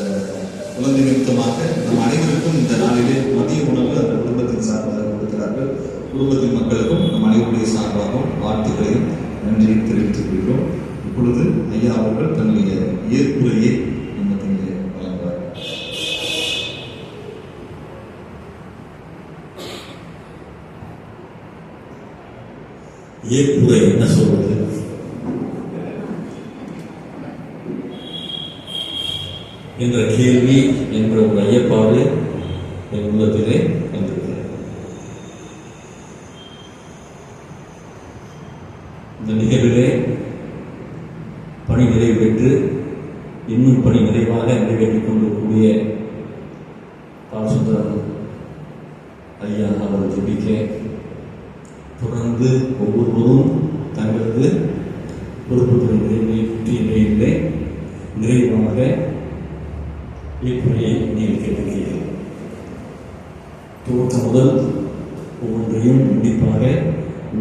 குழந்தை நிமித்தமாக நம் அனைவருக்கும் இந்த நாளிலே மதிய உணவு அந்த குடும்பத்தின் சார்பாக கொடுக்கிறார்கள். குடும்பத்தின் மக்களுக்கும் நம் அனைவருடைய சார்பாகவும் வாழ்த்துக்களையும் நன்றியை தெரிவித்துக் கொள்கிறோம். இப்பொழுது ஐயா அவர்கள் தன்னுடைய ஏற்புரையை நம்மத்திலே வழங்குவார். ஏற்புரை என்ன சொல்வது? என்ற கேள்வி என்ற ஒரு ஐயப்பாடு என் உள்ளத்திலே வந்திருக்கிறது. இந்த நிகழ்விலே பணி நிறைவு பெற்று இன்னும் பணி நிறைவாக நிறைவேற்றிக் கொண்டிருக்கக்கூடிய பாலசுந்தரம் ஐயா அவர் ஜெபிக்க தொடர்ந்து ஒவ்வொருவரும் தங்களது பொறுப்புகளை நிறைவேற்றிய நிறைவாக ஏற்புரையை நீங்கள் கேட்டிருக்கிறீர்கள். துவக்கம் முதல் ஒவ்வொன்றையும் கண்டிப்பாக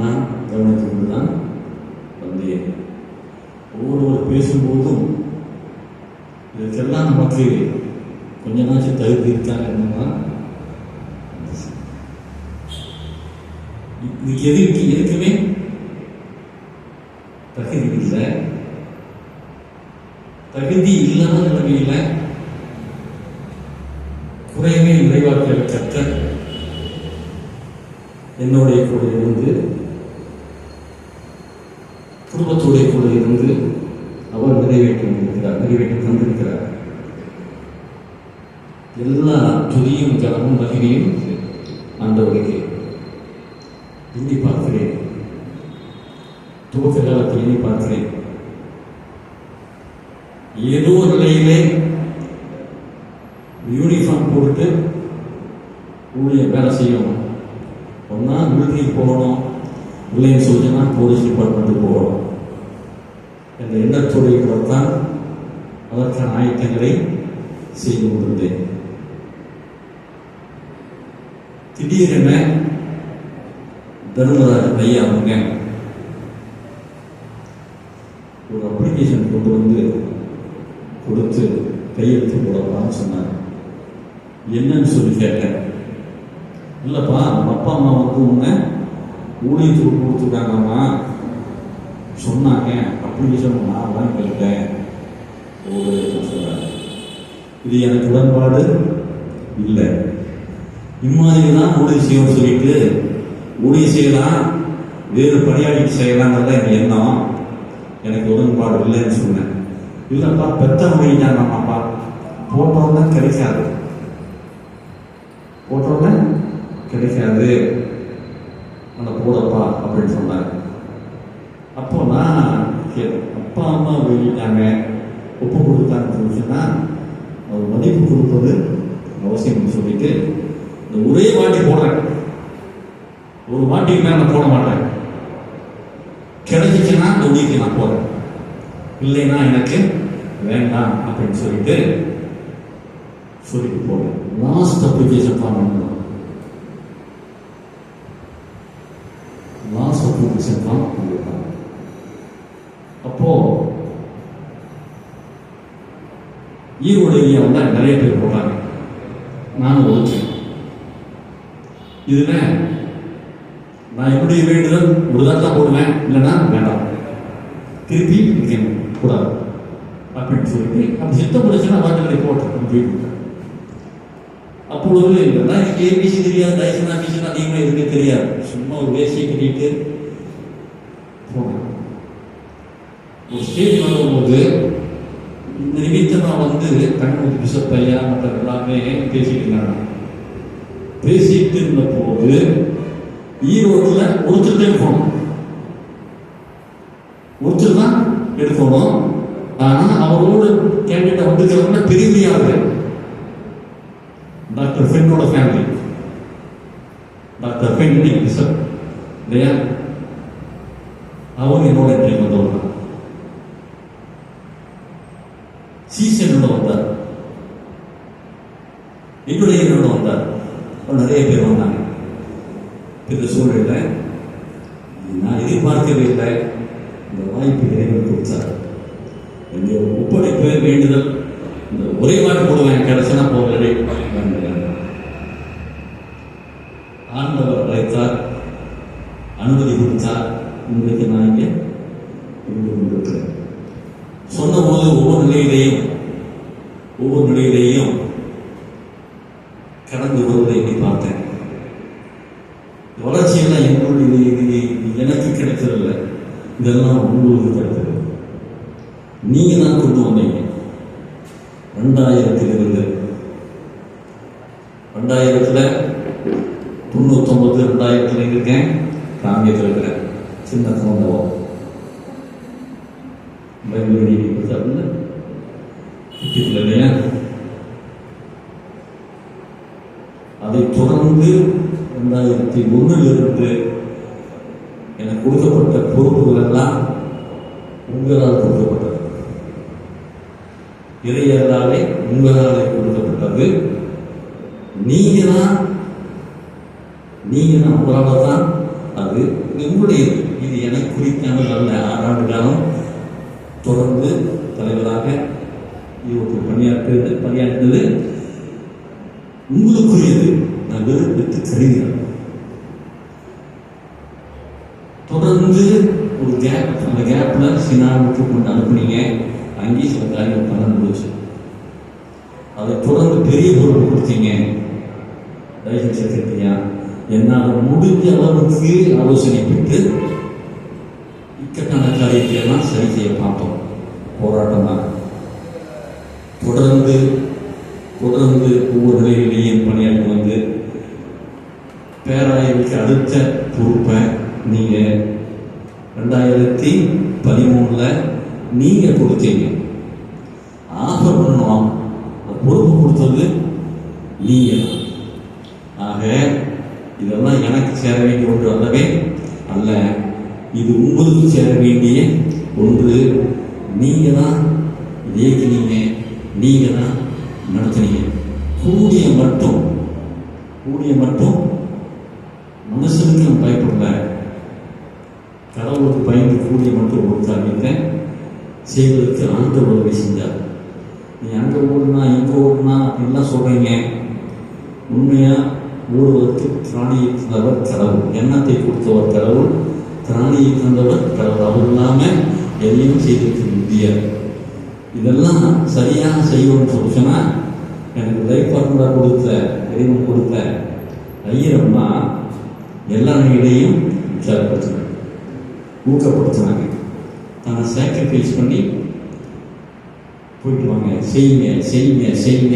நான் கவனித்துக் கொண்டுதான் வந்தேன். ஒவ்வொருவர் பேசும்போதும் இதற்கெல்லாம் நமக்கு கொஞ்ச நாச்சும் தகுதி இருக்காங்க. என்னன்னா எதுக்குமே தகுதி இல்லை. தகுதி இல்லாத நிலைமையில குறைவே நிறைவாக்க கற்ற என்னுடைய கூட இருந்து குடும்பத்துடைய கூட இருந்து அவர் நிறைவேற்றி தந்திருக்கிறார். எல்லா துதியும் கனமும் மகிமையும் ஆண்டவருக்கு எண்ணி பார்க்கிறேன். துவக்க காலத்தில் எண்ணி பார்க்கிறேன். ஏதோ ஒரு நிலையிலே யூனிஃபார்ம் போட்டு ஊழியர் வேலை செய்யணும். ஒன்னா மிலிட்டரிக்கு போகணும், இல்லைன்னு சொல்லிச்சுன்னா போலீஸ் டிபார்ட்மெண்ட்டுக்கு போகணும் என்ற எண்ணத்தோடு தான் அதற்கான ஆயத்தங்களை செய்து கொண்டிருந்தேன். திடீரென தர்மராஜன் ஐயா அவங்க ஒரு அப்ளிகேஷன் கொண்டு வந்து கொடுத்து கையெழுத்து போடலாம்னு சொன்னாங்க. என்னன்னு சொல்லி கேட்டேன். இல்லைப்பா, நம்ம அப்பா அம்மா வந்து உன்னை ஊழியத்துக்கு கொடுத்துருக்காங்கம்மா சொன்னாங்க, அப்ளிகேஷன் நான் தான் கேட்டேன் சொன்னாங்க. இது எனக்கு உடன்பாடு இல்லை. இம்மாதிரி தான் ஊழிய செய்யணும்னு சொல்லிட்டு ஊழிய செய்யலாம், வேறு பணியாளிக்கு செய்யலாங்கிறத என் எண்ணம். எனக்கு உடன்பாடு இல்லைன்னு சொன்னேன். இல்லைப்பா, பெத்த மொழிஞ்சாங்கம்மாப்பா, போட்டோன்னா கிடைக்காது, போட்டோன்னா கிடைக்காது, அந்த போடப்பா அப்படின்னு சொன்னாங்க. அப்போ நான் அப்பா அம்மா வெளியிட்டாங்க, ஒப்பு கொடுத்தாங்கன்னு சொன்னா ஒரு மதிப்பு கொடுப்பது அவசியம் சொல்லிட்டு இந்த ஒரே வாட்டி போடுறேன். ஒரு வாட்டிக்கு மேல போட மாட்டேன். கிடைச்சிச்சுன்னா இந்த உதவிக்கு நான் போறேன், இல்லைன்னா எனக்கு வேண்டாம் அப்படின்னு சொல்லிட்டு போறேன். லாஸ்ட் அப்ளிகேஷன் ஃபார்ம் பண்ணணும். லாஸ்ட் அப்ளிகேஷன் ஃபார்ம் பண்ணிருக்காங்க. அப்போ ஈரோடு ஏரியாவில் தான் நிறைய பேர் போட்டாங்க, நானும் ஒதுச்சேன். இதுல நான் என்னுடைய வேண்டுதல் ஒரு தான் போடுவேன், இல்லைன்னா வேண்டாம், திருப்பி இருக்கணும் கூடாது அப்படின்னு சொல்லிட்டு அப்படி சித்தம் பிடிச்சுன்னா வார்த்தைகளை போட்டு அப்பொழுது எனக்கு ஏபிசி தெரியாது, டைசனா பிசினா அதிகமாக எதுவுமே தெரியாது. சும்மா ஒரு வேசியை கட்டிட்டு போனேன். ஒரு ஸ்டேஜ் வரும்போது இந்த நிமித்தமா வந்து கண்ணூர் பிஷப் ஐயா மற்ற எல்லாமே பேசிட்டு இருந்தாங்க. பேசிட்டு இருந்த போது ஈரோட்டில் ஒருத்தர் தான் போனோம், ஒருத்தர் தான் எடுக்கணும். ஆனா அவரோட கேண்டிடேட் வந்துக்கிறவங்க பெரிய ஆளு. டாக்டர் ஃபென்னோட ஃபேமிலி, டாக்டர் ஃபென் சார் இல்லையா, அவங்க என்னோட இன்றைக்கு வந்தவர் தான். சீசனோட வந்தார், என்னுடைய என்னோட வந்தார். நிறைய பேர் வந்தாங்க. இந்த சூழ்நிலை நான் எதிர்பார்க்கவே இல்லை. இந்த வாய்ப்பு இறைவன் கொடுத்தார். இந்த ஒப்படைப்பு வேண்டுதல், இந்த ஒரே வாட்டு போடுவேன் கடைசியா போகிறதே ஆண்டவர் அழைத்தார், அனுமதி கொடுத்தார். இன்றைக்கு நான் இங்கே இருக்கிறேன். சொன்ன போது ஒவ்வொரு நிலையிலேயும் கடந்து வருவதை எண்ணி பார்த்தேன். வளர்ச்சியெல்லாம் என்னுடைய எனக்கு கிடைத்ததில்லை, இதெல்லாம் உங்களுக்கு கிடைத்தது. நீங்க தான் கொண்டு வந்தீங்க. 2000 99 2000 இருக்கேன், காமியத்தில் இருக்கிறேன். சின்ன குழந்தைவோம் பைபிள் இல்லையா. அதை தொடர்ந்து 2001 எனக்கு கொடுக்கப்பட்ட பொறுப்புகள் எல்லாம் உங்களால் கொடுக்கப்பட்டது. இறையர்களாலே உங்களாலே கொடுக்கப்பட்டது. நீங்க தான் உங்களால் தான் அது உங்களுடையது. இது எனக்கு குறித்தான நல்ல 6 ஆண்டு காலம் தொடர்ந்து தலைவராக இவருக்கு பணியாற்றினது உங்களுக்குரியது. நான் வெறுப்பித்து கருதினேன். தொடர்ந்து ஒரு கேப், அந்த கேப்ல சினாவுக்கு கொண்டு அனுப்புனீங்க. அங்கேயும் சில காரியம் பண்ண முடிச்சு. அதை தொடர்ந்து பெரிய பொறுப்பு கொடுத்தீங்க. தயவு செக்ரட்டரியா, என்னால் முடிஞ்ச அளவுக்கு ஆலோசனை பெற்று இக்கட்டான காரியத்தை எல்லாம் சரி செய்ய பார்த்தோம். போராட்டம் தான். தொடர்ந்து ஒவ்வொரு நிலையிலேயும் பணியாற்றி வந்து பேராயருக்கு அடுத்த பொறுப்பை நீங்க 2013 நீங்க கொடுத்தீங்க. ஆஃபர் பண்ணணும், பொறுப்பு கொடுத்தது நீங்க. ஆக இதெல்லாம் எனக்கு சேர வேண்டிய ஒன்று அல்லவே அல்ல, இது உங்களுக்கு சேர வேண்டிய ஒன்று. நீங்க தான் இயக்கினீங்க, நீங்க தான் நடத்தினீங்க. கூடிய மட்டும் மனுஷனுக்கு நான் பயப்படல, கடவுளுக்கு பயந்து கூடிய மட்டும் ஒரு காரியத்தை செய்வதற்கு ஆண்டவர் உதவி செஞ்சார். நீ அங்கே ஓடுனா இங்கே ஓடுனா அப்படின்லாம் சொல்றீங்க. உண்மையா ஓடுவதற்கு திராணியை தந்தவர் கடவுள், எண்ணத்தை கொடுத்தவர் கடவுள், திராணியை தந்தவர் கடவுள். அவர் இல்லாமல் எதையும் செய்திருக்க முடியாது. இதெல்லாம் சரியாக செய்யணும்னு சொல்லிச்சுன்னா, எனக்கு லைஃப் பார்ட்னராக கொடுத்த இறைவன் கொடுத்த ஐயரம்மா எல்லா நிலையிலையும் உற்சாகப்படுத்தினாங்க, ஊக்கப்படுத்தினாங்க. தன்னை சாக்ரிஃபைஸ் பண்ணி போயிட்டு வாங்க, செய்யுங்க,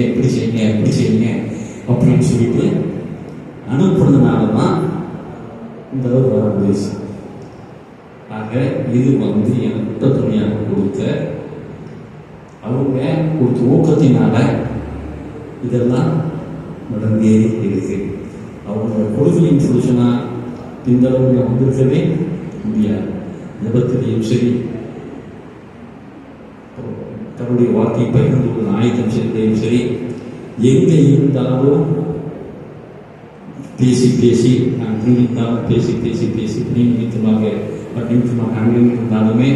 இப்படி செய்யுங்க அப்படின்னு சொல்லிட்டு அனுப்புனதுனால தான் இந்த அளவுக்கு வர முடியுது. ஆக இது எனக்கு குற்றத்துணையாக கொடுத்த அவங்க கொடுத்த ஊக்கத்தினால இதெல்லாம் நடந்தே இருக்கு. அவங்க கொள்கையின் சொல்லுச்சுன்னா இந்த அளவுக்கு வந்திருக்கவே முடியாது. ஜபத்திலையும் சரி, தன்னுடைய வார்த்தையை பகிர்ந்து கொள்ள ஆயுதம் செய்வதையும் சரி, எங்கே இருந்தாலும் பேசி நான் இருந்தாலும் பேசி நிமித்தமாக அங்கே இருந்தாலுமே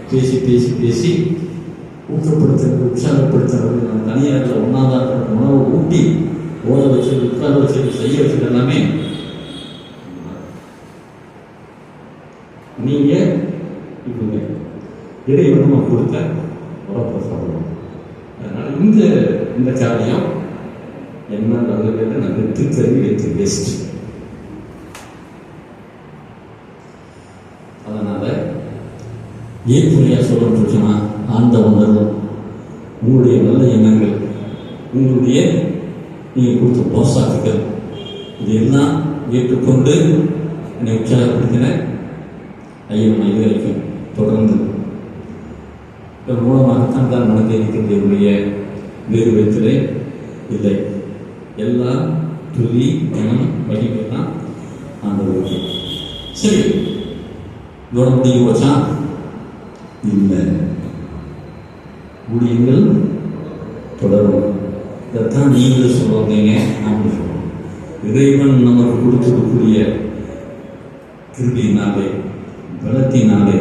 பேசி ஊக்கப்படுத்துறது, உற்சாகப்படுத்துறது, நான் தனியாரில் ஒன்றாவது உணவை ஊட்டி ஓட வச்சது, உட்கார வச்சது, செய்ய வச்சது எல்லாமே நீங்க இவங்க இறைவனுமா கொடுத்த உறப்ப சொல்லணும். அதனால இந்த காரியம் என்ன நல்ல நான் வெற்றி கருவி வெற்றி பெஸ்ட். அதனால ஏற்புரையா சொல்லணும்னு சொன்னா, ஆண்டவன் உங்களுடைய நல்ல எண்ணங்கள், உங்களுடைய நீங்க கொடுத்த போசாக்குகள், இதையெல்லாம் ஏற்றுக்கொண்டு என்னை உற்சாகப்படுத்தின ஐயன் இது வரைக்கும் தொடர்ந்து இதன் மூலமாகத்தான் தான் நடந்திருக்கின்றவருடைய வேறு விதத்திலே இல்லை. எல்லா துதி கணம் மகிமைதான் ஆண்டவருக்கு. சரி, இதோட முடிவு வச்சா இல்லை, ஊழியங்கள் தொடரும். இதைத்தான் நீங்கள் சொல்றீங்க, நாங்கள் சொல்றோம். இறைவன் நமக்கு கொடுத்திருக்கக்கூடிய கிருபையினாலே பலத்தினாலே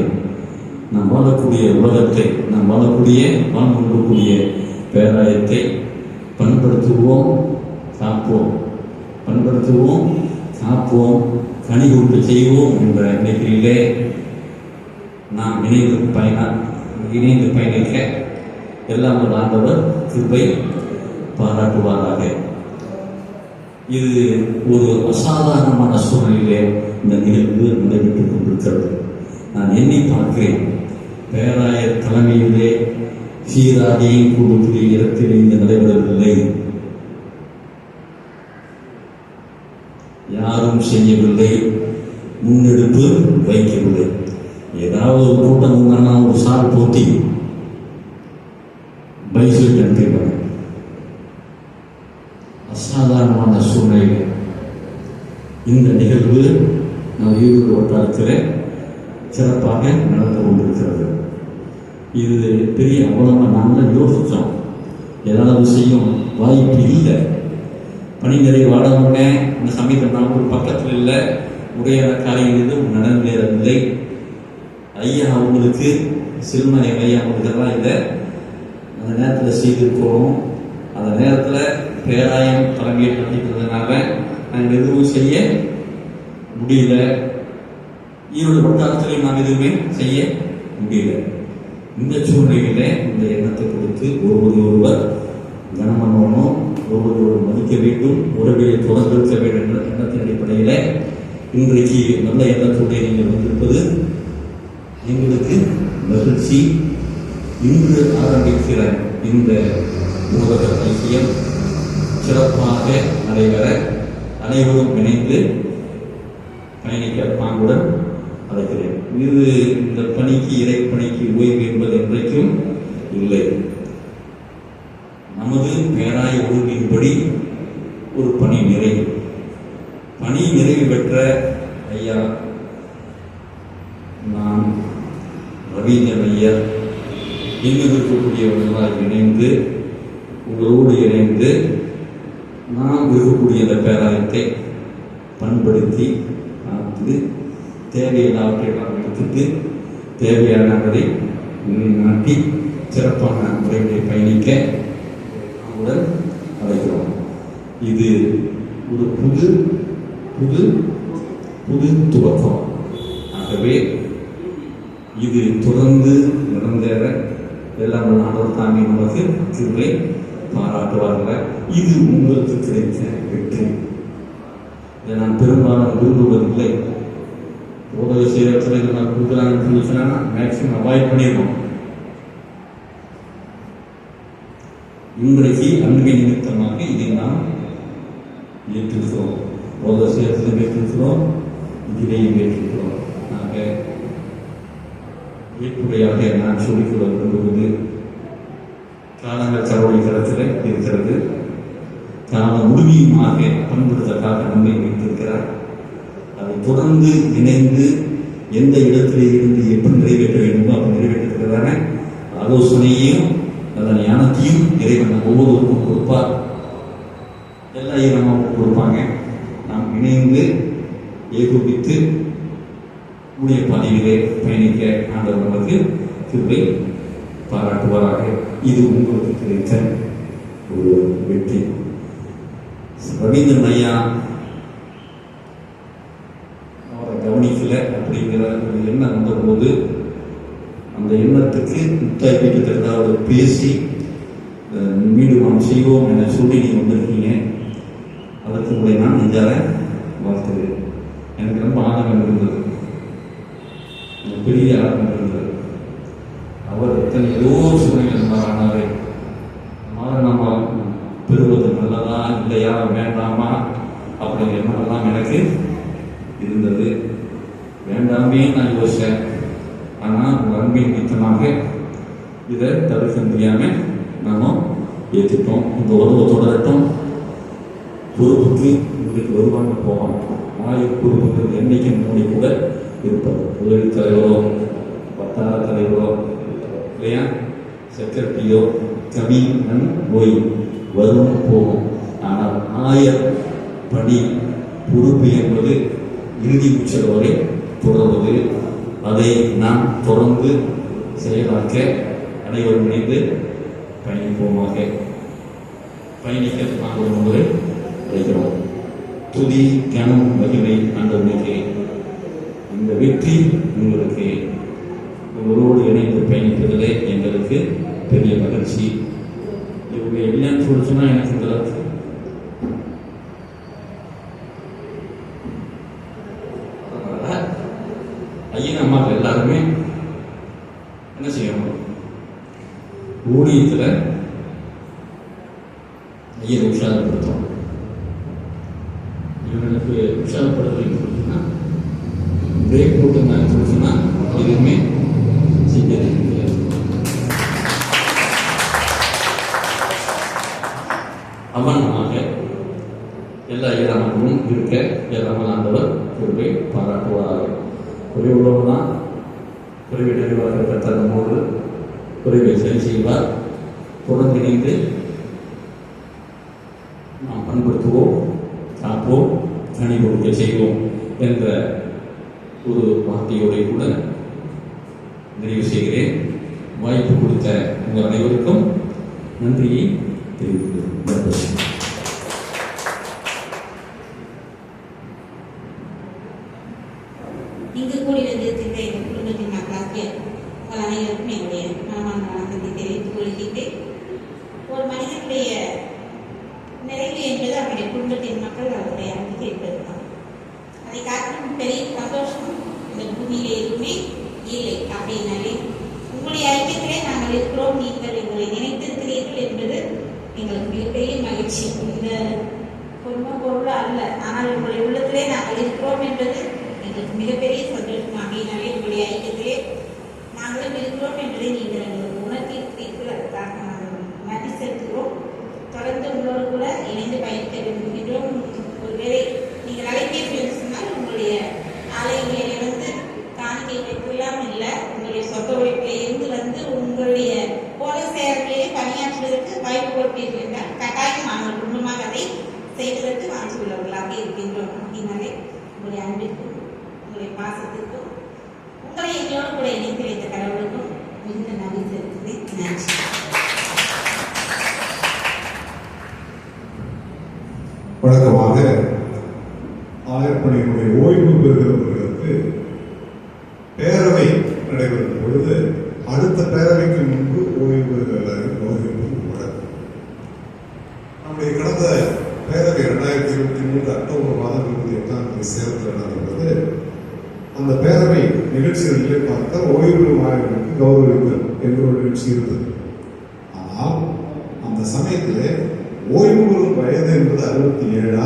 நாம் வாழக்கூடிய உலகத்தை, நாம் வாழ்ந்துக்கூடிய பேராயத்தை பண்படுத்துவோம், காப்போம், பண்படுத்துவோம், காப்போம், கனி கொடுக்க செய்வோம் என்ற நிலையிலே நாம் இணைந்து பயணிக்க எல்லாம் ஒரு ஆண்டவர் கிருபை பாராட்டுவாராக. இது ஒரு அசாதாரணமான சூழ்நிலையிலே இந்த நிகழ்வு நடைபெற்றுக் கொண்டிருக்கிறது. நான் எண்ணி பார்க்கிறேன், பேராய தலைமையிலே சீராதையும் கூடக்கூடிய இடத்திலே இந்த நடைபெறவில்லை, யாரும் செய்யவில்லை, முன்னெடுப்பு வைக்கவில்லை. ஏதாவது ஒரு கூட்டம் உங்கன்னா ஒரு சால் போட்டி பைசல் அனுப்பிடுவாங்க. அசாதாரணமான சூழ்நிலை இந்த நிகழ்வு நாம் ஈரோடு வட்டாரத்தில் சிறப்பாக நடந்து கொண்டிருக்கிறது. இது பெரிய அவ்வளவாக நாங்கள் யோசித்தோம், ஏதாவது செய்யும் வாய்ப்பு இல்லை. பணி நிறைவாடவங்க இந்த சமயத்தில் நாம் ஒரு பக்கத்தில் இல்லை, உரையாட காலையில் எதுவும் நடந்தேறவில்லை. ஐயா அவங்களுக்கு சிறுமனை ஐயா அவங்களுக்கெல்லாம் இல்லை, அந்த நேரத்தில் செய்திருக்கணும். அந்த நேரத்தில் பேராயம் தலைமையை நடத்திக்கிறதுனால நாங்கள் எதுவும் செய்ய முடியல. ஈரோடு வட்டாரத்தில் நாம் எதுவுமே செய்ய முடியல. இந்த சூழ்நிலையில இந்த எண்ணத்தை கொடுத்து ஒருவர் கனம் பண்ணணும், ஒருவர் மதிக்க வேண்டும், உறவியை தொடர்ந்திருக்க வேண்டும் என்ற எண்ணத்தின் அடிப்படையில் இன்றைக்கு நல்ல எண்ணத்தோடு நீங்கள் வந்திருப்பது எங்களுக்கு மகிழ்ச்சி. இன்று ஆரம்பிக்கிற இந்த ஊடக ஐக்கியம் சிறப்பாக நடைபெற அனைவரும் இணைந்து பயணிக்க பாங்குடன் அழைக்கிறேன். இது இந்த பணிக்கு இறைப்பணிக்கு ஓய்வு என்பது என்றைக்கும் இல்லை. நமது பேராய ஒழுங்கின்படி ஒரு பணி நிறைவு பெற்ற ஐயா நான் ரவீந்திரன் ஐயா இன்னும் இருக்கக்கூடியவர்களாக இணைந்து உங்களோடு இணைந்து நாம் இருக்கக்கூடிய அந்த பேராயத்தை பண்படுத்தி பார்த்து தேவையில்லாவற்றை நாம் எடுத்துட்டு தேவையானவரை நாட்டி சிறப்பான முறைகளை பயணிக்க உடன் அழைக்கிறோம். இது ஒரு புது துவக்கம். ஆகவே இது தொடர்ந்து நடந்தேற எல்லாம் ஆண்டவர் தாங்கி நமக்கு கிருபை பாராட்டுவார்கள். இது உங்களுக்கு கிடைத்த வெற்றி. இதை நான் பெரும்பாலும் விரும்புவதில்லை. உதவி செய்கிற இடத்துல நான் கொடுக்குறாங்கன்னு சொல்லி சொன்னா மேக்சிமம் அவாய்ட் பண்ணிடுவோம். இன்றைக்கு அன்பின் நிமித்தமாக இதை நாம் ஏற்றிருக்கிறோம். உதவி செய்யறதுல ஏற்றிருக்கிறோம், இதிலேயும் ஏற்றிருக்கிறோம். நாங்கள் ஏற்புடையாக நான் சொல்லிக்கொள்ள விரும்புவது, காலங்கள் கடவுளை களத்தில் இருக்கிறது. கால முழுமையுமாக பண்படுத்தக்காக நம்மை வைத்திருக்கிறார். அதை தொடர்ந்து இணைந்து எந்த இடத்திலே இருந்து எப்படி நிறைவேற்ற வேண்டுமோ அப்படி நிறைவேற்றிருக்கிறதான ஆலோசனையும் அதன் ஞானத்தையும் இறைவன் ஒவ்வொருவருக்கும் கொடுப்பார். எல்லா ஈரமாவும் கொடுப்பாங்க. நாம் இணைந்து ஏகோபித்து உடைய பாதையிலே பயணிக்க ஆண்டவர் நமக்கு கிருபை பாராட்டுவாராக. இது உங்களுக்கு கிடைத்த ஒரு வெற்றி. ரவீந்திரன் ஐயா அவரை கவனிக்கல அப்படிங்கிற ஒரு எண்ணம் வந்தபோது அந்த எண்ணத்துக்கு முத்தாய்ப்பிட்டு அவர் பேசி மீண்டும் நாம் செய்வோம் என சொல்லி நீங்கள் வந்திருக்கீங்க. அதற்கு உங்களை நான் நெஞ்சார வாழ்த்துகிறேன். எனக்கு ரொம்ப ஆனந்தம் இருந்தது, பெரிய ஆனந்தம் இருந்தது. அவர் எத்தனையோ சூழ்நிலை ஆனாரே, நம்ம பெறுவது நல்லதா இல்லையா வேண்டாமா அப்படிங்கிற இருந்தது. வேண்டாமே நான் யோசிச்சேன். ஆனால் உங்கள் அன்பின் நிமித்தமாக இதை தவிர்க்க முடியாமல் நானும் ஏற்றுட்டோம். இந்த உறவு தொடரட்டும். பொறுப்புக்கு உங்களுக்கு வருவாங்க போவோம். பொறுப்புக்கு என்றைக்கும் மூடி கூட இருப்பது. உதவி தலைவரோ வட்டார தலைவரோ இல்லையா செக்ரட்டரியோ கவிஞன் ஓய் வரும் போகும். ஆனால் ஆயர் பணி பொறுப்பு என்பது இறுதி உச்சல் வரை தொடர்வது. அதை நாம் தொடர்ந்து செயலாக்க அனைவரும் இணைந்து பயணிப்போமாக. பயணிக்க நாங்கள் உங்களை அழைக்கிறோம். துதி கனம் மகிமை ஆண்டவனுக்கு. இந்த வெற்றி உங்களுக்கு உங்களோடு இணைந்து பயணிப்பதிலே எங்களுக்கு பெரிய மகிழ்ச்சி. இவங்க இல்லைன்னு சொல்லிச்சுன்னா எனக்கு இந்த அளவுக்கு ஐயன் அம்மாக்கள் எல்லாருமே என்ன செய்யணும்? ஊழியத்தில் ஐயனை உற்சாகப்படுத்தும். இவனுக்கு உற்சாகப்படுத்துறீங்க சொல்லிச்சுன்னா பிரேக் போட்டு நான் சொல்லிச்சுன்னா எதுவுமே செய்ய முடியாது. அவனமாக எல்லா இளமனும் இருக்க இளமன் ஆண்டவர் பொறுப்பை பாராட்டுவார். குறைவுள்ளவர்தான் குறைவை நிறைவாக கத்தரும் போது குறைவை சரி செய்வார். தொடர்ந்து இணைந்து நாம் பண்படுத்துவோம், காப்போம், கனி கொடுக்க செய்வோம் என்ற ஒரு வார்த்தையோடு கூட நிறைவு செய்கிறேன். வாய்ப்பு கொடுத்த உங்கள் அனைவருக்கும் நன்றியை தெரிவிக்கிறேன். இங்கு கூடி வந்திருக்கின்ற எங்கள் குடும்பத்தின் மக்களாகிய உங்கள் அனைவருக்கும் என்னுடைய மனமான வணக்கத்தை தெரிவித்துக் கொள்கின்றேன். ஒரு மனிதனுடைய நிறைவு என்பது அவருடைய குடும்பத்தின் மக்கள் அவருடைய அன்புக்கு என்பதுதான். அதை காட்டிலும் பெரிய சந்தோஷம் இந்த பூமியிலே எதுவுமே இல்லை. அப்படின்னாலே உங்களுடைய ஐக்கியத்திலே நாங்கள் இருக்கிறோம், நீங்கள் எங்களை நினைத்திருக்கிறீர்கள் என்பது எங்களுக்கு மிகப்பெரிய மகிழ்ச்சி. இந்த பொருளோ அல்ல, ஆனால் உங்களுடைய உள்ளத்திலே நாங்கள் இருக்கிறோம் என்பது எங்களுக்கு மிகப்பெரிய சந்தோஷம். அப்படின்னாலே உங்களுடைய ஐக்கியத்திலே நாங்களும் இருக்கிறோம் என்பதை நீங்கள் எங்களுக்கு உணர்த்தியிருக்கிறீர்கள். அதுக்காக நாங்கள் நன்றி செலுத்துகிறோம். தொடர்ந்து உங்களோடு கூட இணைந்து பயணிக்க விரும்புகின்றோம். ஒருவேளை நீங்கள் அலைபேசி என்று சொன்னால் உங்களுடைய ஆலயங்களை வந்து காணிக்கை வைக்கலாம் இல்லை, உங்களுடைய சொந்த உழைப்பில் இருந்து வந்து உங்களுடைய போல செயல்களிலே பணியாற்றுவதற்கு வாய்ப்பு கொடுப்பீர்கள் என்றால் கட்டாயம் நாங்கள் குடும்பமாக அதை செய்வதற்கு வாங்கி உள்ளவர்களாக இருக்கின்றோம். அப்படின்னாலே உங்களுடைய அன்பிற்கும் உங்களுடைய பாசத்திற்கும் உங்களை எங்களோடு கூட இணைத்து வைத்த கடவுளுக்கும் மிகுந்த நன்றி செலுத்துகிறேன். நன்றி. வழக்கமாக ஆயர்பணியினுடைய ஓய்வு பெறுகிறவர்களுக்கு பேரவை நடைபெறும் பொழுது அடுத்த பேரவைக்கு முன்பு ஓய்வு பெறுகிறார்கள் கௌரவிப்பது வழக்கம். நம்முடைய கடந்த பேரவை 2023 அக்டோபர் மாதம் 28 சேலத்தில் நடந்தபோது அந்த பேரவை நிகழ்ச்சிகளிலே பார்த்த ஓய்வு பெறும் ஆயர்களுக்கு கௌரவித்தல் என்ற ஒரு நிகழ்ச்சி இருந்தது. ஆனால் அந்த சமயத்திலே ஓய்வு பெறும் வயது என்பது 67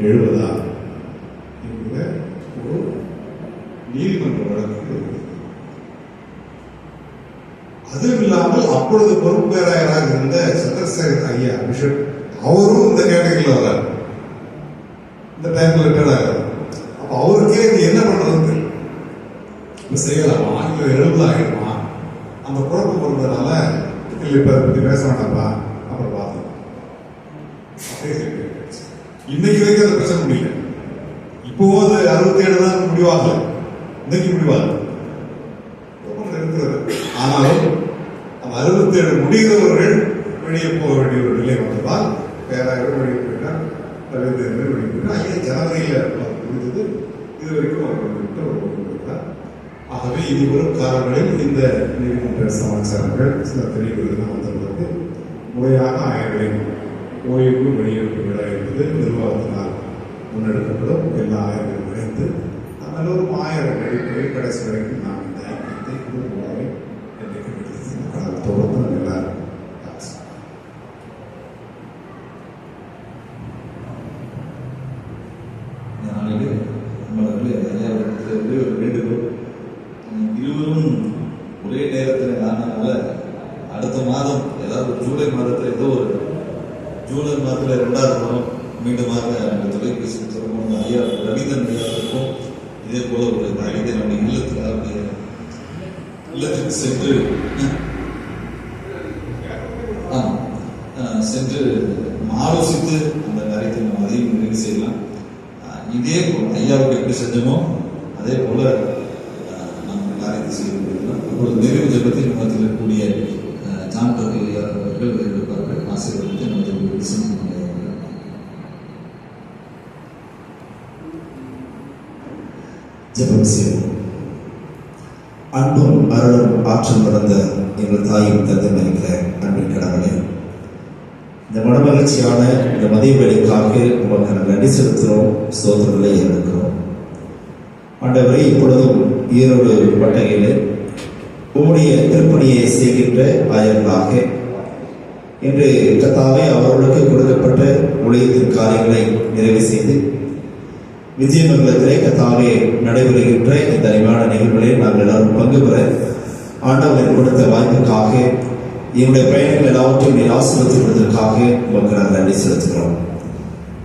70 என்கிற ஒரு நீதிமன்ற வழக்கு. அதுவும் இல்லாமல் அப்பொழுது பொறுப்பேராயராக இருந்த சந்திரசேகர் ஐயா பிஷப் அவரும் இந்த கேட்டகரியில் வர்றார். இந்த டைம்ல ரிட்டையர்ட் ஆகிறார். அப்ப அவருக்கே இது என்ன பண்றது செய்யலாமா, இல்லை 70 ஆகிடுமா, அந்த குழப்பம் வருவதனால இல்லை இப்ப அதை பத்தி பேச வேண்டாம்ப்பா அப்புறம் பார்த்தோம். இன்னைக்கு வரைக்கும் அதை பேச முடியல. இப்போ அது 67 தான் முடிவாகல, இன்னைக்கு முடிவாகல இருக்கிறது. ஆனாலும் அந்த 67 முடிகிறவர்கள் வெளியே போக வேண்டிய ஒரு நிலை வந்ததால் பேராயிரம் வெளியே போயிட்டார், ரவீந்திரன் வெளியே போயிட்டார். ஐயா ஜனவரியில் முடிந்தது. இது வரைக்கும் அவர் வந்துவிட்டு அவர் கொடுத்தார். ஆகவே இனி வரும் காலங்களில் இந்த நீதிமன்ற சமாச்சாரங்கள் சில தெளிவுகள் வந்தபோது முறையாக ஆயர்களின் ஓய்வு வெளியேற்பு விழா என்பது நிர்வாகத்தினால் முன்னெடுக்கப்படும். எல்லா ஆயர்களும் இணைந்து நம்ம எல்லோரும் ஆயிரம் நடிப்பை கடைசி வரைக்கும் நாம் இந்த ஐக்கியத்தை குடும்பமாகவே என்றைக்கு தொடர்ந்து நம்ம எல்லாரும் இந்த நாளில் நம்மளே அடுத்த மாதம் ஏதாவது ஜூலை மாதத்தில் ஏதோ ஒரு ஜூலை மாதத்தில் 2வது வாரம் மீண்டுமாக அந்த தொலைபேசி தொடர்பு ஐயா ரவீந்திரன் ஐயாவுக்கும் இதே போல ஒரு காரியத்தை நம்முடைய இல்லத்தில் அவருடைய இல்லத்திற்கு சென்று ஆலோசித்து அந்த காரியத்தை நம்ம அதையும் நிறைவு செய்யலாம். இதே போல் ஐயாவுக்கு எப்படி செஞ்சோமோ அதே போல நம்ம காரியத்தை செய்து கொண்டிருக்கலாம். இப்பொழுது நிறைவு ஜபத்தில் மத்தியில் இருக்கக்கூடிய ஜான் பர்கல் அவர்கள் இருப்பார்கள். ஆசீர்வாதத்தை நமது விசனம் ஜெபம் செய்வோம். அன்பும் அருளும் ஆற்றல் நடந்த எங்கள் தாயும் தந்தை இருக்கிற அன்பின் கடவுளே, இந்த மனமகிழ்ச்சியான இந்த மதிய வேலைக்காக உமக்கு நாங்கள் நன்றி செலுத்துகிறோம், ஸ்தோத்திரங்களை ஏறெடுக்கிறோம். ஆண்டவரே, இப்பொழுதும் ஈரோடு பட்டகையில் உம்முடைய திருப்பணியை செய்கின்ற ஆயர்களாக இன்று கர்த்தாவே அவர்களுக்கு கொடுக்கப்பட்ட ஊழியத்தின் காரியங்களை நிறைவு செய்து விஜயமங்கலத்திலே கர்த்தாவே நடைபெறுகின்ற இந்த அறிவான நிகழ்வுகளில் நாங்கள் எல்லாரும் பங்கு பெற ஆண்டவரை கொடுத்த வாய்ப்புக்காக என்னுடைய பயணங்கள் எல்லாவற்றையும் நீர் ஆசீர்வதிப்பதற்காக உமக்கு நாங்கள் நன்றி செலுத்துகிறோம்.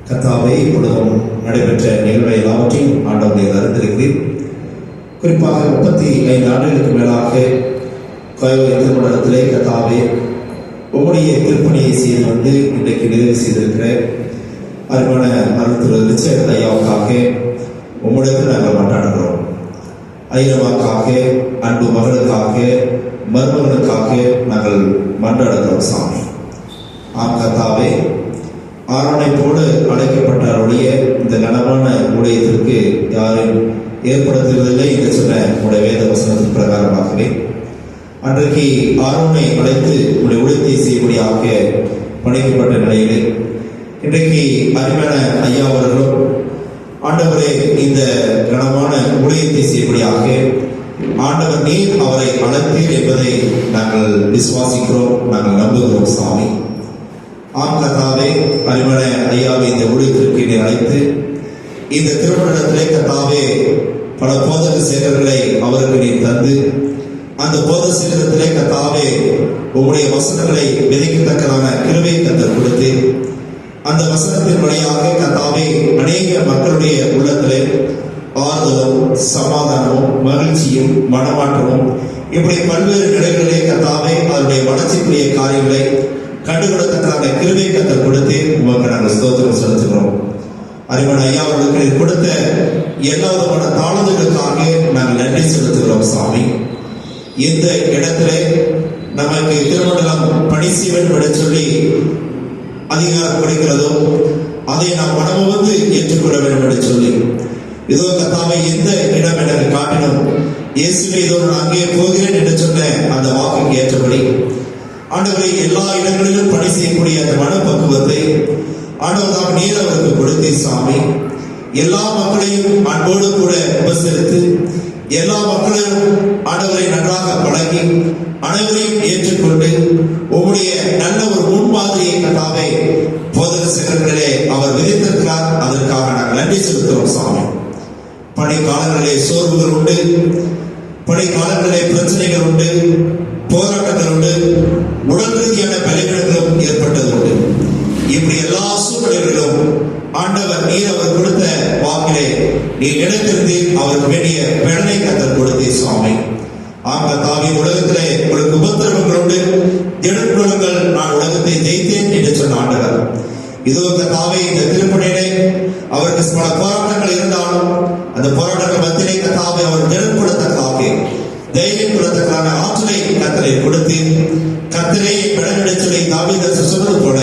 கர்த்தாவே, இப்பொழுதும் நடைபெற்ற நிகழ்வை எல்லாவற்றையும் ஆண்டவரை அறிந்திருக்கிறேன். குறிப்பாக 35 ஆண்டுகளுக்கு மேலாக கோவை திருமணத்திலே கர்த்தாவே உம்முடைய திருப்பணியை செய்து வந்து இன்றைக்கு நிறைவு செய்திருக்கிற அருமையான மருத்துவ ரிச்சர்ட் ஐயாவுக்காக உம்முடையது நாங்கள் கொண்டாடுகிறோம். ஐயவாக்காக, அன்பு மகளுக்காக, மருமகனுக்காக நாங்கள் மன்றாடுகிறோம் சாமி. ஆம் கர்த்தாவே, ஆரோனை போல அழைக்கப்பட்டவருடைய இந்த கனமான ஊழியத்திற்கு யாரும் ஏற்படுத்துவதில்லை என்று சொன்ன உடைய வேத வசனத்தின் பிரகாரமாகவே அன்றைக்கு ஆரோனை அழைத்து உடைய ஊழியத்தை செய்யும்படியாக பணிக்கப்பட்ட நிலையிலே இன்றைக்கு அருமையான ஐயா அவர்களும் ஆண்டவரே இந்த கனமான ஊழியத்தை செய்யும்படியாக ஆண்டவர் நீர் அவரை அழைத்தீர் என்பதை நாங்கள் விசுவாசிக்கிறோம், நாங்கள் நம்புகிறோம் சாமி. ஆம் கர்த்தாவே, அருமையான ஐயாவை இந்த ஊழியத்திற்கு நீர் அழைத்து இந்த திருமணத்திலே கர்த்தாவே பல போதக சேகர்களை அவருக்கு நீர் தந்து அந்த போதக சேகரத்திலே கர்த்தாவே உங்களுடைய வசனங்களை விதைக்கத்தக்கதான கிருபை கர்த்தர் கொடுத்து அந்த வசனத்தின் வழியாக கர்த்தாவே அநேக மக்களுடைய உள்ளத்திலே ஆறுதலும் சமாதானமும் மகிழ்ச்சியும் மனமாற்றமும் இப்படி பல்வேறு நிலைகளிலே கர்த்தாவே அவருடைய வளர்ச்சிக்குரிய காரியங்களை கண்டுகொள்ளத்தக்கான கிருபை கர்த்தர் கொடுத்து உமக்கு நாங்கள் ஸ்தோத்திரம் செலுத்துகிறோம். அறிவன் ஐயா அவர்களுக்கு கொடுத்த எல்லா விதமான தாளந்துகளுக்காக நாங்கள் நன்றி செலுத்துகிறோம் சாமி. இந்த இடத்திலே நமக்கு திருமண்டலம் பணி செய்வன் விட சொல்லி அதிகாரம் கொடுக்கிறதோ அதை நாம் மனமு வந்து ஏற்றுக்கொள்ள வேண்டும் என்று சொல்லி இதோ கர்த்தாவை எந்த இடம் எனக்கு காட்டினோம் இயேசுவே இதோ நான் அங்கே போகிறேன் என்று சொன்ன அந்த வாக்குக்கு ஏற்றபடி ஆண்டவரை எல்லா இடங்களிலும் பணி செய்யக்கூடிய அந்த மனப்பக்குவத்தை ஆண்டவர் தாம் நீர் அவருக்கு கொடுத்தே சாமி. எல்லா மக்களையும் அன்போடு கூட உபசரித்து எல்லா மக்களையும் ஆண்டவரை நன்றாக பழகி அனைவரையும் ஏற்றுக்கொண்டு உங்களுடைய நல்ல ஒரு முன்மாதிரியை கட்டாவே போதக சேகரங்களிலே அவர் விதித்திருக்கிறார். அதற்காக நாங்கள் நன்றி செலுத்துகிறோம் சாமி. பணி காலங்களிலே சோர்வுகள் உண்டு, பணி காலங்களிலே பிரச்சனைகள் உண்டு, போராட்டங்கள் உண்டு, உடல் ரீதியான பலவீனங்களும் ஏற்பட்டது உண்டு. இப்படி எல்லா சூழ்நிலைகளிலும் ஆண்டவர் நீர் அவர் கொடுத்த வாக்கிலே நீர் நினைத்திருந்து அவருக்கு வேண்டிய பலனை கர்த்தர் கொடுத்தே சுவாமி. ஆம் கர்த்தாவே, உலகத்திலே உங்களுக்கு உபத்திரவங்கள் உண்டு, திடன்கொள்ளுங்கள், நான் உலகத்தை ஜெயித்தேன் என்று சொன்ன ஆண்டவர் இதோ கர்த்தாவே இந்த திருப்பணியிலே அவருக்கு பல போராட்டங்கள் இருந்தாலும் அந்த போராட்டங்கள் மத்தியிலே கர்த்தாவே அவர் திடன் கொடுத்ததாக தைரியம் கொடுத்தக்கான ஆற்றலை கர்த்தரை கொடுத்து கர்த்தரை பலனிட சொல்லி தாவீது சொன்னது போல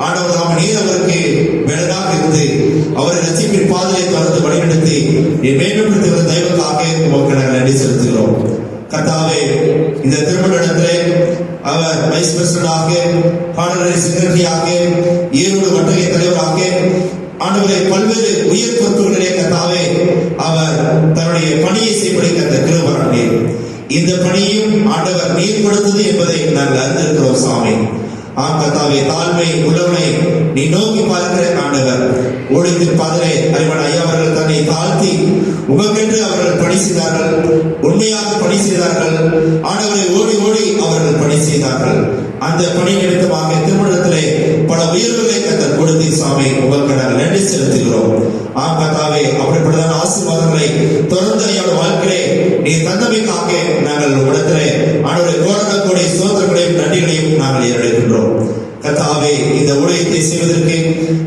ஆண்டவர் நாம நீர் அவருக்கு பலனாக இருந்து அவரை ரட்சிப்பின் பாதையை தொடர்ந்து வழிநடத்தி நீ மேம்படுத்துகிற தெய்வக்காக உமக்கு நாங்கள் நன்றி செலுத்துகிறோம். கர்த்தாவே, இந்த திருமணத்திலே அவர் வைஸ் பிரசிடண்டாக, பாடலரை செக்ரட்டரியாக, ஈரோடு வட்டகை தலைவராக ஆண்டவரை பல்வேறு உயர் பொறுப்புகளிலே கர்த்தாவே அவர் தன்னுடைய பணியை செய்வதை கர்த்தர் கிருபை இந்த பணியும் ஆண்டவர் நீர் கொடுத்தது என்பதை நாங்கள் அறிந்திருக்கிறோம் சாமி. ஆம் கர்த்தாவே, தாழ்மை உள்ளவனை நீ நோக்கி பார்க்கிற ஆண்டவர். ஊழியத்தின் பாதரே அறிவன் ஐயா அவர்கள் தன்னை தாழ்த்தி உமக்கென்று அவர்கள் பணி செய்தார்கள், உண்மையாக பணி செய்தார்கள். ஆண்டவரை ஓடி ஓடி அவர்கள் பணி செய்தார்கள். அந்த பணி நிமித்தமாக திருமணத்திலே பல உயர்வுகளை கர்த்தர் கொடுத்து சாமி உங்களுக்கு நாங்கள் நன்றி செலுத்துகிறோம். ஆம் கர்த்தாவே, அப்படிப்பட்டதான ஆசீர்வாதங்களை தொடர்ந்து ஐயாவோட வாழ்க்கையிலே நீ தந்தமைக்காக நாங்கள் உடத்திலே ஆண்டவரை கோடான ஸ்தோத்திரங்களையும் நன்றிகளையும் நாங்கள் ஏறெடுக்கின்றோம். கர்த்தாவே, இந்த ஊழியத்தை செய்வதற்கு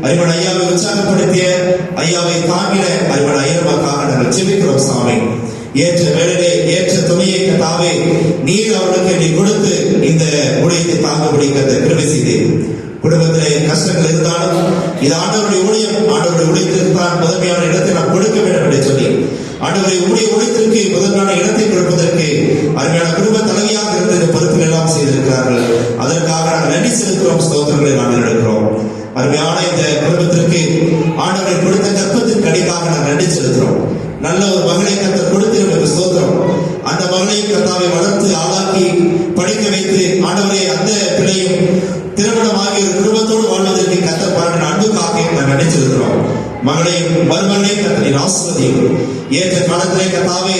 அறிவன் ஐயாவை உற்சாகப்படுத்திய ஐயாவை தாங்கின அறிவன் ஐயனுக்காக நாங்கள் ஜெபிக்கிறோம் சாமி. ஏற்ற வேலையை ஏற்ற துணையை கர்த்தாவே நீர் அவர்களுக்கு நீ கொடுத்து இந்த ஊழியத்தை தாங்கபடி கர்த்தர் கிருபை செய்தீர். குடும்பத்திலே கஷ்டங்கள் இருந்தாலும் இது ஆண்டவருடைய ஊழியம், ஆண்டவருடைய ஊழியத்திற்கு தான் முதன்மையான இடத்தை நாம் கொடுக்க வேண்டும் என்று சொல்லி ஆண்டவரை ஊழியத்திற்கு முதன்மையான இடத்தை கொடுப்பதற்கு அருமையான குடும்ப தலைவியாக இருந்த இந்த பொறுப்பில் எல்லாம் செய்திருக்கிறார்கள். அதற்காக நாங்கள் நன்றி செலுத்துகிறோம், ஸ்தோத்திரங்களை நாங்கள் எடுக்கிறோம். அருமையான இந்த குடும்பத்திற்கு ஆண்டவரை கொடுத்த கற்பத்தின் கடிக்காக நாங்கள் நன்றி செலுத்துகிறோம். நல்ல ஒரு மகளை கர்த்தர் கொடுத்திருக்கிற ஸ்தோத்திரம். அந்த மகளையும் கர்த்தாவை வளர்த்து ஆளாக்கி படிக்க வைத்து ஆண்டவரை அந்த பிள்ளையும் திருமணமாகிய ஒரு குடும்பத்தோடு வாழ்வதற்கு கர்த்தர் பாருங்க அன்புக்காக நான் நினைச்சிருக்கிறோம். மகளையும் மருமகளையும் கர்த்தர் நீர் ஆசீர்வதியும். ஏற்ற காலத்திலே கர்த்தாவே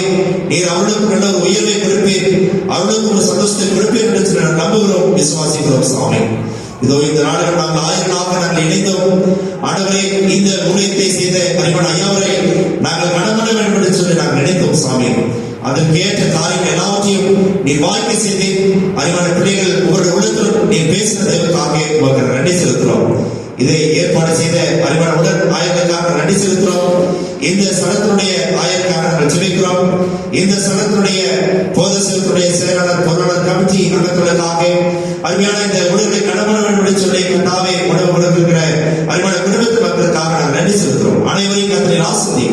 நீர் அவர்களுக்கு நல்ல ஒரு உயர்வை கொடுப்பீர், அவர்களுக்கு ஒரு சந்தோஷத்தை கொடுப்பீர் என்று சொல்லி நாங்கள் நம்புகிறோம், விசுவாசிக்கிறோம் சாமி. இதோ இந்த நாடுகள் நாங்கள் ஆயிரங்களாக நாங்கள் இணைந்தோம். ஆண்டவரை இந்த ஊழியத்தை செய்த அறிவன் ஐயாவரை நாங்கள் கணவன வேண்டும் என்று சொல்லி நாங்கள் நினைத்தோம் சாமி. அதற்கு ஏற்ற காரியங்கள் எல்லாவற்றையும் நீர் வாழ்க்கை செய்து அறிவான பிள்ளைகள் உங்களுடைய உள்ளத்திலும் நீர் பேசினதற்காக உங்களுக்கு நன்றி செலுத்துகிறோம். இதை ஏற்பாடு செய்த அறிவான உடல் ஆயர்களுக்காக நன்றி செலுத்துகிறோம். இந்த சனத்தினுடைய ஆயருக்காக நாங்கள் ஜெபிக்கிறோம். இந்த சனத்தினுடைய போதசத்தினுடைய செயலாளர் பொருளாளர் கமிட்டி அங்கத்திற்காக அருமையான இந்த உடலை கடவுள் சொல்லி கர்த்தாவே உணவு கொடுக்கிற அருமையான குடும்பத்து மக்களுக்காக நாங்கள் நன்றி செலுத்துகிறோம். அனைவரையும் கர்த்தரின் ஆசீர்வதி.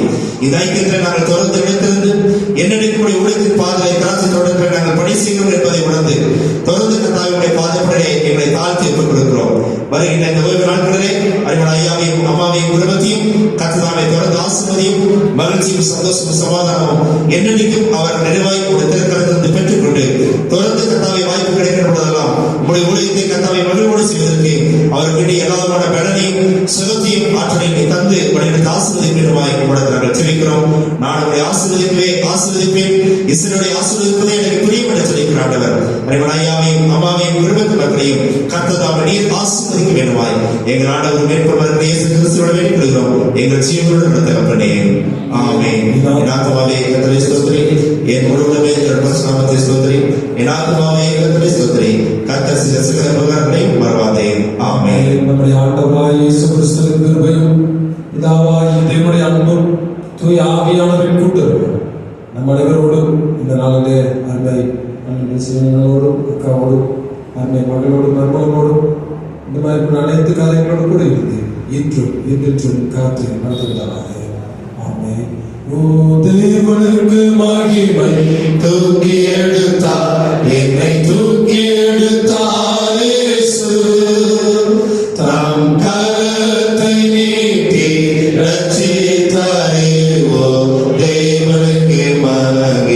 இந்த ஐக்கியத்தில் நாங்கள் தொடர்ந்து நினைத்திருந்து என்னென்னைக்குடைய உழைத்தின் பாதலை கராசி தொடர்ந்து நாங்கள் பணி செய்கிறோம் என்பதை உணர்ந்து தொடர்ந்து கர்த்தாவினுடைய பாதப்படலை எங்களை தாழ்த்தி ஒப்புக் கொடுக்கிறோம். வருகின்ற இந்த ஓய்வு நாட்களிலே அறிவன் ஐயாவையும் அம்மாவையும் குடும்பத்தையும் கர்த்ததாவை தொடர்ந்து ஆசீர்வதியும். மகிழ்ச்சியும் சந்தோஷமும் சமாதானமும் என்னென்னைக்கும் அவர் நிறைவாய் கொடுத்திருக்கிறது பெற்றுக்கொண்டு தொடர்ந்து கர்த்தாவை வாய்ப்பு கிடைக்கிற பொழுதெல்லாம் உங்களுடைய ஊழியத்தை கர்த்தாவை மகிழ்வோடு செய்வதற்கு அவருக்கு எல்லாமான பலனையும் சுகத்தையும் ஆற்றலையும் தந்து வழிநடத்தி ஆசீர்வதிப்பினுமாய் உங்களோட நாங்கள் ஜெபிக்கிறோம். நான் உங்களுடைய ஆசீர்வதிப்பேன், இஸ்ரவேலை ஆசீர்வதிப்பதே எனக்கு புரியும் என்று சொல்லியிருக்கிற ஆண்டவர் அறிவன் ஐயாவையும் அம்மாவையும் குடும்பத்து மக்களையும் கர்த்ததாவை நீர் ஆசீர்வதிக்க வேண்டுமாய் எங்கள் ஆண்டவர் மேற்பவர் இயேசு கிறிஸ்துவோட வேண்டிக் கொள்கிறோம். எங்கள் ஜீவனோடு நடத்தப்பட்டே ஆமென். என் ஆத்துமாவே கர்த்தரை ஸ்தோத்திரி, என் முழுவதுமே பரிசுநாமத்தை ஸ்தோத்திரி. என் ஆத்துமாவே கர்த்தரை ஸ்தோத்திரி, கர்த்தர் செய்த சகல உபகாரங்களையும் மறவாதே. ஆமென். நம்முடைய ஆண்டவராகிய இயேசு கிறிஸ்துவின் கிருபையும் பிதாவாகிய தேவனுடைய அன்பும் தூய ஆவியானவரின் கூட்டுறவும் நம் அனைவரோடும் இந்த நாளிலே அன்பை சிவனோடும் அக்காவோடும் அன்பை மகளோடும் மருமகளோடும் இந்த மாதிரி அனைத்து காரியங்களோடு கூட இருந்து இன்றும் காத்து நடத்துவதாக. ஆமென். ஓ தேவனுக்கு மகிமை. தூக்கி எடுத்தார் என்னை தூக்கி எடுத்தார் இயேசு, தம் கரத்தை நீட்டி ரட்சித்தாரே. ஓ தேவனுக்கு மகிமை.